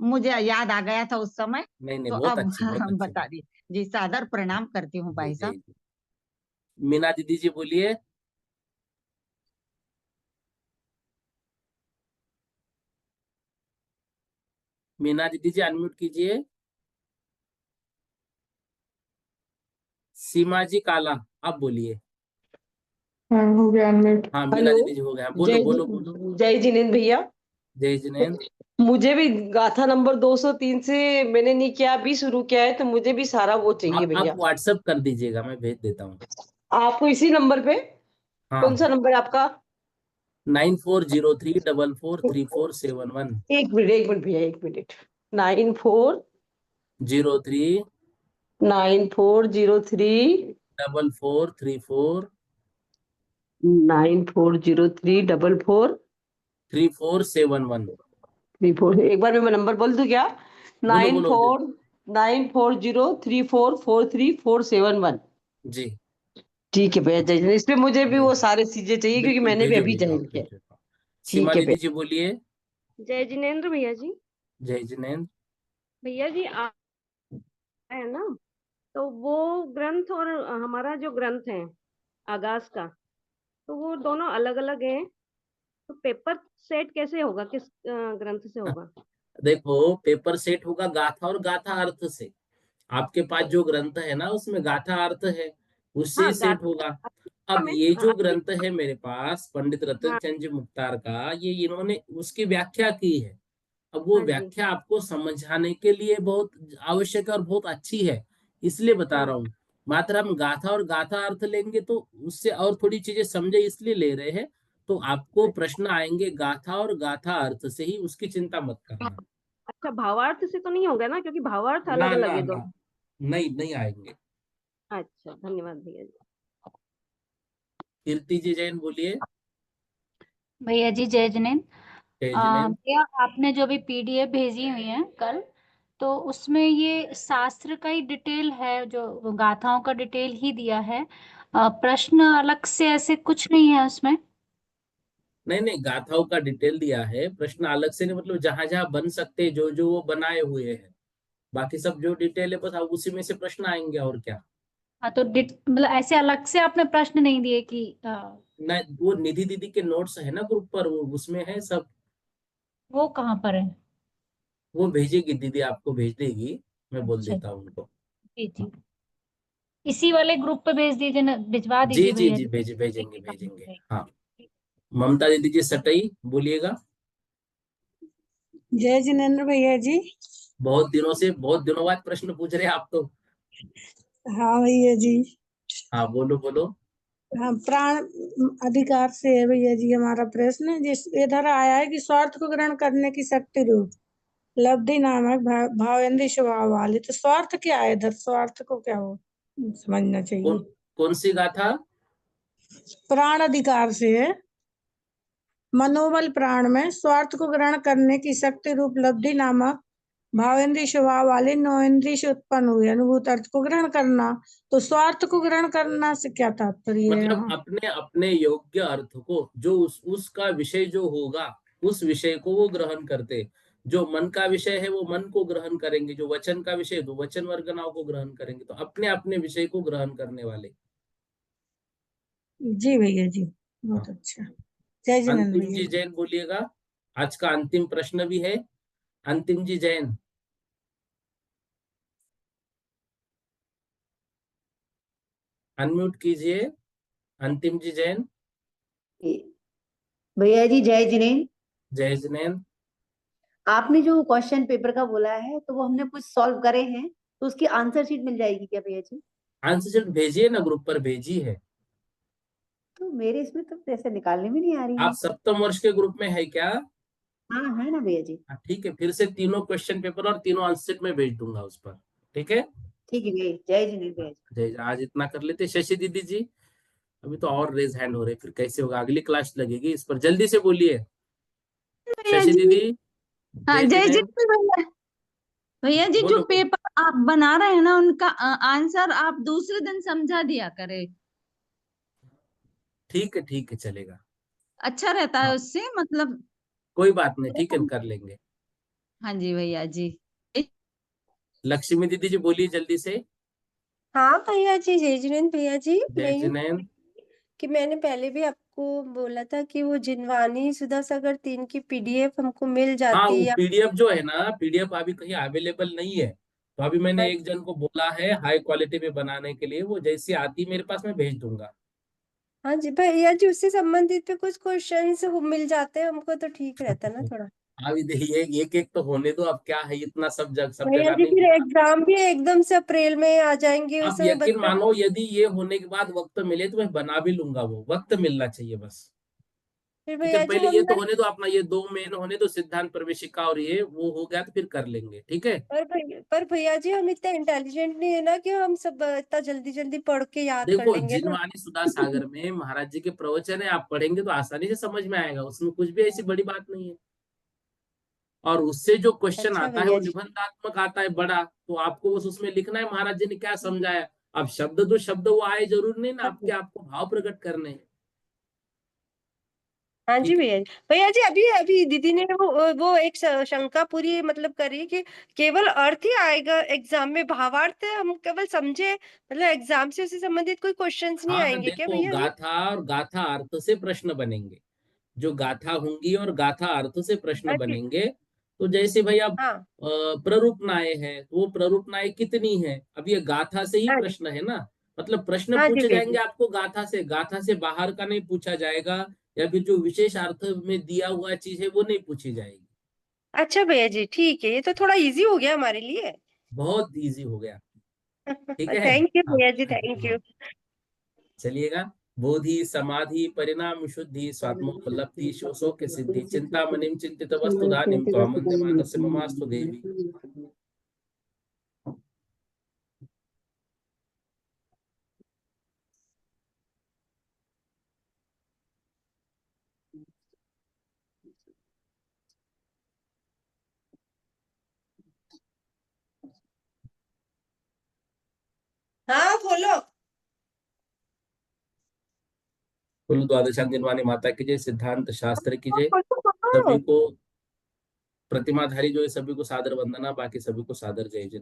Speaker 7: मुझे याद आ गया था उस समय,
Speaker 1: नहीं नहीं,
Speaker 7: तो
Speaker 1: बहुत
Speaker 7: अब
Speaker 1: अच्छी, बहुत अच्छी
Speaker 7: बता
Speaker 1: बात।
Speaker 7: दी। जी, सादर प्रणाम करती हूँ
Speaker 1: जी
Speaker 7: भाई
Speaker 1: जी
Speaker 7: साहब।
Speaker 1: जी। मीना दीदी जी बोलिए। मीना दीदी जी अनम्यूट कीजिए। सीमा जी काला, आप बोलिए।
Speaker 8: हाँ, हो गया अनम्यूट।
Speaker 1: हाँ, मीना
Speaker 8: हेलो।
Speaker 1: दीदी जी हो गया, बोलो बोलो बोलो।
Speaker 8: जय जिनेंद्र भैया।
Speaker 1: जय जिनेन्द्र।
Speaker 8: मुझे भी गाथा नंबर 203 से मैंने नहीं किया, अभी शुरू किया है, तो मुझे भी सारा वो चाहिए
Speaker 1: आप
Speaker 8: भैया।
Speaker 1: व्हाट्सअप कर दीजिएगा, मैं भेज देता हूँ।
Speaker 8: आपको इसी नंबर पे?
Speaker 1: हाँ
Speaker 8: कौन सा
Speaker 1: हाँ,
Speaker 8: नंबर है आपका?
Speaker 1: 9403447471।
Speaker 8: एक मिनट भैया, एक मिनट। 94
Speaker 1: 03
Speaker 8: 9403
Speaker 1: 4434
Speaker 8: 9403
Speaker 1: 3471।
Speaker 8: 34। एक बार मैं नंबर बोल दूं क्या?
Speaker 1: बोलो
Speaker 8: नाइन
Speaker 1: बोलो
Speaker 8: फोर 9403443471।
Speaker 1: जी।
Speaker 8: ठीक है भैया, जय जय। इसमें मुझे भी
Speaker 1: जी
Speaker 8: वो
Speaker 1: जी,
Speaker 8: सारे चीजें चाहिए, क्योंकि
Speaker 1: बिल्कुल
Speaker 8: मैंने भी
Speaker 1: भेजो
Speaker 8: अभी
Speaker 1: भेजो,
Speaker 8: ज्वाइन
Speaker 1: आप
Speaker 8: किया है।
Speaker 1: भेजो। सीमा
Speaker 8: ठीक है
Speaker 1: दीदी
Speaker 8: भैया।
Speaker 1: जी बोलिए।
Speaker 5: जय जिनेन्द्र भैया जी।
Speaker 1: जय जिनेन्द्र।
Speaker 5: भैया जी आप है ना, तो वो ग्रंथ और हमारा जो ग्रंथ है आगाज का, तो वो दोनों अलग अलग हैं। तो पेपर सेट कैसे होगा, किस ग्रंथ से होगा?
Speaker 1: देखो, पेपर सेट होगा गाथा और गाथा अर्थ से। आपके पास जो ग्रंथ है ना, उसमें गाथा अर्थ है, उससे ही
Speaker 5: हाँ
Speaker 1: सेट होगा।
Speaker 5: गाथा
Speaker 1: अब
Speaker 5: में
Speaker 1: ये जो
Speaker 5: आपकी।
Speaker 1: ग्रंथ है मेरे पास, पंडित रतन
Speaker 5: हाँ
Speaker 1: चंद जी मुख्तार का, ये इन्होंने उसकी व्याख्या की है। अब वो
Speaker 5: हाँ जी।
Speaker 1: व्याख्या आपको समझाने के लिए बहुत आवश्यक है और बहुत अच्छी है, इसलिए बता
Speaker 5: हाँ
Speaker 1: रहा हूँ। मात्र हम गाथा और गाथा अर्थ लेंगे तो उससे और थोड़ी चीजें समझे, इसलिए ले रहे हैं। तो आपको प्रश्न आएंगे गाथा और गाथा अर्थ से ही, उसकी चिंता मत करना।
Speaker 5: अच्छा, भावार्थ से तो नहीं होगा ना, क्योंकि भावार्थ
Speaker 1: ना
Speaker 5: अलग अलग
Speaker 1: ना
Speaker 5: है
Speaker 1: ना,
Speaker 5: दोनों।
Speaker 1: नहीं नहीं आएंगे।
Speaker 5: अच्छा, धन्यवाद भैया जी।
Speaker 1: कीर्ति जी जैन बोलिए।
Speaker 9: भैया जी जय जिनेन्द्र।
Speaker 1: जय जिनेन्द्र।
Speaker 9: भैया आपने जो भी पीडीएफ भेजी हुई है कल, तो उसमें ये शास्त्र का ही डिटेल है, जो गाथाओं का डिटेल ही दिया है। प्रश्न अलग से ऐसे कुछ नहीं है उसमें?
Speaker 1: नहीं नहीं, गाथाओं का डिटेल दिया है, प्रश्न अलग से नहीं, मतलब जहां जहां बन सकते हैं, जो जो वो बनाए हुए हैं, बाकी सब जो डिटेल है बस अब उसी में से प्रश्न आएंगे, और क्या।
Speaker 9: हाँ, तो मतलब ऐसे अलग से आपने प्रश्न नहीं दिए कि
Speaker 1: न, वो निधि दीदी के नोट्स है ना ग्रुप पर, वो उसमें है सब।
Speaker 9: वो कहाँ पर है?
Speaker 1: वो भेजेगी दीदी, आपको भेज देगी, मैं बोल
Speaker 9: अच्छा
Speaker 1: देता हूँ उनको।
Speaker 9: जी जी, इसी वाले ग्रुप पे भेज दीजिए ना, भिजवा
Speaker 1: जी
Speaker 9: दीजिए
Speaker 1: जी
Speaker 9: भैया
Speaker 1: जी,
Speaker 9: जी।
Speaker 1: भेजेंगे
Speaker 9: देखिए काम हो
Speaker 1: भेजेंगे,
Speaker 9: जाएगी।
Speaker 1: हाँ। ममता दीदी जी सटई बोलिएगा।
Speaker 10: जय जिनेन्द्र भैया जी।
Speaker 1: बहुत दिनों बाद प्रश्न पूछ रहे हैं आप तो।
Speaker 10: हाँ भैया जी।
Speaker 1: हाँ बोलो बोलो।
Speaker 10: हाँ, प्राण अधिकार से है भैया जी हमारा प्रश्न। जिस इधर आया है कि स्वार्थ को ग्रहण करने की शक्ति रूप लब्धि नामक भावेंद्रीय स्वभाव वाली, तो स्वार्थ क्या है इधर? स्वार्थ को क्या हो समझना चाहिए?
Speaker 1: कौन सी गाथा?
Speaker 10: प्राण अधिकार से है। मनोबल प्राण में स्वार्थ को ग्रहण करने की शक्ति रूप लब्धि नामक भावेंद्रीय स्वभाव वाले 9 इंद्रिय से उत्पन्न हुए अनुभूत अर्थ को ग्रहण करना, तो स्वार्थ को ग्रहण करना से क्या तात्पर्य है
Speaker 1: मतलब
Speaker 10: यहाँ?
Speaker 1: अपने अपने योग्य अर्थ को, जो उसका विषय जो होगा उस विषय को वो ग्रहण करते। जो मन का विषय है वो मन को ग्रहण करेंगे, जो वचन का विषय तो वचन वर्गनाओं को ग्रहण करेंगे। तो अपने अपने विषय को ग्रहण करने वाले।
Speaker 10: जी भैया जी, बहुत
Speaker 1: हाँ।
Speaker 10: अच्छा। जय जिनेन्द्र
Speaker 1: अंतिम
Speaker 10: भैया
Speaker 1: जी
Speaker 10: जी।
Speaker 1: जैन बोलिएगा। आज का अंतिम प्रश्न भी है। अंतिम जी जैन, अनम्यूट कीजिए। अंतिम जी जैन।
Speaker 11: भैया जी जय जिनेन्द्र।
Speaker 1: जय जिनेन्द्र।
Speaker 11: आपने जो क्वेश्चन पेपर का बोला है तो वो हमने कुछ सॉल्व करे हैं, तो उसकी आंसर शीट मिल जाएगी क्या भैया जी?
Speaker 1: आंसर शीट भेजिए ना, ग्रुप पर भेजी है।
Speaker 11: तो मेरे इसमें तो पैसे निकालने में नहीं आ रही
Speaker 1: आप
Speaker 11: है।
Speaker 1: सप्तम वर्ष के ग्रुप में है क्या?
Speaker 11: हाँ है ना भैया जी।
Speaker 1: हाँ, ठीक है, फिर से तीनों क्वेश्चन पेपर और तीनों आंसर शीट में भेज दूंगा उस पर। ठीक है।
Speaker 11: ठीक है भैया, जय जिनेन्द्र भैया जी।
Speaker 1: आज इतना कर लेते। शशि दीदी जी, अभी तो और रेज हैंड हो रहे, फिर कैसे होगा? अगली क्लास लगेगी इस पर, जल्दी से बोलिए।
Speaker 12: भैया
Speaker 1: शशि
Speaker 12: जी।
Speaker 1: दीदी।
Speaker 12: हाँ
Speaker 1: जय
Speaker 12: जय जी
Speaker 1: जिनेन्द्र।
Speaker 12: भैया। भैया जी जो
Speaker 1: बोलो बोलो।
Speaker 12: पेपर आप बना रहे हैं ना उनका आंसर आप दूसरे दिन समझा दिया करें।
Speaker 1: ठीक है चलेगा।
Speaker 12: अच्छा रहता है
Speaker 1: हाँ,
Speaker 12: उससे, मतलब।
Speaker 1: कोई बात नहीं, ठीक है कर लेंगे।
Speaker 12: हाँ जी भैया जी।
Speaker 1: लक्ष्मी दीदी जी बोलिए जल्दी से।
Speaker 13: हाँ भैया जी, जय जिनेन्द्र भैया जी।
Speaker 1: जय
Speaker 13: मैं यूँ
Speaker 1: जिनेन्द्र।
Speaker 13: कि मैंने पहले भी आपको बोला था कि वो जिनवानी सुधा सागर 3 की पीडीएफ हमको मिल
Speaker 1: हाँ,
Speaker 13: जाती
Speaker 1: वो
Speaker 13: है।
Speaker 1: पीडीएफ जो है ना, पीडीएफ अभी कहीं अवेलेबल नहीं है। तो अभी मैंने एक
Speaker 13: अच्छा
Speaker 1: जन को बोला है हाई क्वालिटी में बनाने के लिए, वो जैसी आती मेरे पास मैं भेज दूंगा।
Speaker 13: हाँ जी भैया जी, उससे संबंधित भी कुछ क्वेश्चंस मिल जाते हैं हमको तो ठीक रहता ना थोड़ा।
Speaker 1: अभी देखिए एक एक तो होने दो, अब क्या है, इतना सब
Speaker 13: भैया
Speaker 1: जगह
Speaker 13: जी
Speaker 1: नहीं
Speaker 13: फिर
Speaker 1: होगा।
Speaker 13: एग्जाम भी एकदम से अप्रैल में आ जाएंगे, उस
Speaker 1: आप
Speaker 13: समय
Speaker 1: यकीन
Speaker 13: बच्चा।
Speaker 1: मानो, यदि ये होने के बाद वक्त मिले तो मैं बना भी लूंगा, वो वक्त मिलना चाहिए बस।
Speaker 13: फिर
Speaker 1: ठीक है,
Speaker 13: भैया जी
Speaker 1: पहले
Speaker 13: हम
Speaker 1: ये तो
Speaker 13: ना,
Speaker 1: होने दो अपना, ये 2 मेन होने दो, सिद्धांत प्रवेशिका और ये वो हो गया तो फिर कर लेंगे। ठीक है।
Speaker 13: पर भैया जी हम इतना इंटेलिजेंट नहीं है ना कि हम सब इतना जल्दी जल्दी पढ़ के याद कर
Speaker 1: देखो,
Speaker 13: लेंगे ना।
Speaker 1: जिनवानी सुधा सागर में महाराज जी के प्रवचन है, आप पढ़ेंगे तो आसानी से समझ में आएगा, उसमें कुछ भी ऐसी बड़ी बात नहीं है। और उससे जो क्वेश्चन
Speaker 13: अच्छा
Speaker 1: आता है वो
Speaker 13: भैया जी।
Speaker 1: निबंधात्मक आता है बड़ा, तो आपको बस उसमें लिखना है महाराज जी ने क्या समझाया। अब शब्द दो शब्द वो आए जरूर नहीं ना, आपके आपको भाव प्रकट करने हैं।
Speaker 13: हाँ जी
Speaker 1: ठीक है।
Speaker 13: भैया जी। भैया जी अभी अभी दीदी ने वो एक शंका पूरी मतलब करी कि केवल अर्थ ही आएगा एग्जाम में, भावार्थ हम केवल समझे, मतलब एग्जाम से उससे संबंधित कोई क्वेश्चंस नहीं
Speaker 1: हाँ
Speaker 13: आएंगे क्या
Speaker 1: देखो,
Speaker 13: भैया जी?
Speaker 1: गाथा और गाथा अर्थ से प्रश्न बनेंगे। जो गाथा होंगी और गाथा अर्थ से प्रश्न
Speaker 13: हाँ जी।
Speaker 1: बनेंगे। तो जैसे भाई अब
Speaker 13: हाँ
Speaker 1: प्ररूपनाएं है, तो वो प्ररूपनाएं कितनी है, अब ये गाथा से ही
Speaker 13: हाँ जी।
Speaker 1: प्रश्न है ना। मतलब प्रश्न
Speaker 13: हाँ जी
Speaker 1: पूछे
Speaker 13: भैया
Speaker 1: जाएंगे
Speaker 13: जी।
Speaker 1: आपको गाथा से बाहर का नहीं पूछा जाएगा, या फिर जो विशेष अर्थ में दिया हुआ चीज है वो नहीं पूछी जाएगी।
Speaker 13: अच्छा भैया जी ठीक है, ये तो थोड़ा इजी हो गया हमारे लिए।
Speaker 1: बहुत इजी हो गया। ठीक है।
Speaker 13: थैंक यू
Speaker 1: हाँ
Speaker 13: भैया जी, थैंक यू।
Speaker 1: चलिएगा। बोधि समाधि परिणाम शुद्धि स्वात्मोपलब्धि शोक सिद्धि चिंतामणिम चिंतित वस्तु धानिम तो मंदे मानस ममास्तु देवी।
Speaker 13: हाँ खोलो।
Speaker 1: कुल द्वादशांगिनवाणी माता की जय, सिद्धांत शास्त्र की जय।
Speaker 13: खोलो
Speaker 1: सभी
Speaker 13: खोलो।
Speaker 1: को प्रतिमाधारी जो है सभी को सादर वंदना, बाकी सभी को सादर जय जय।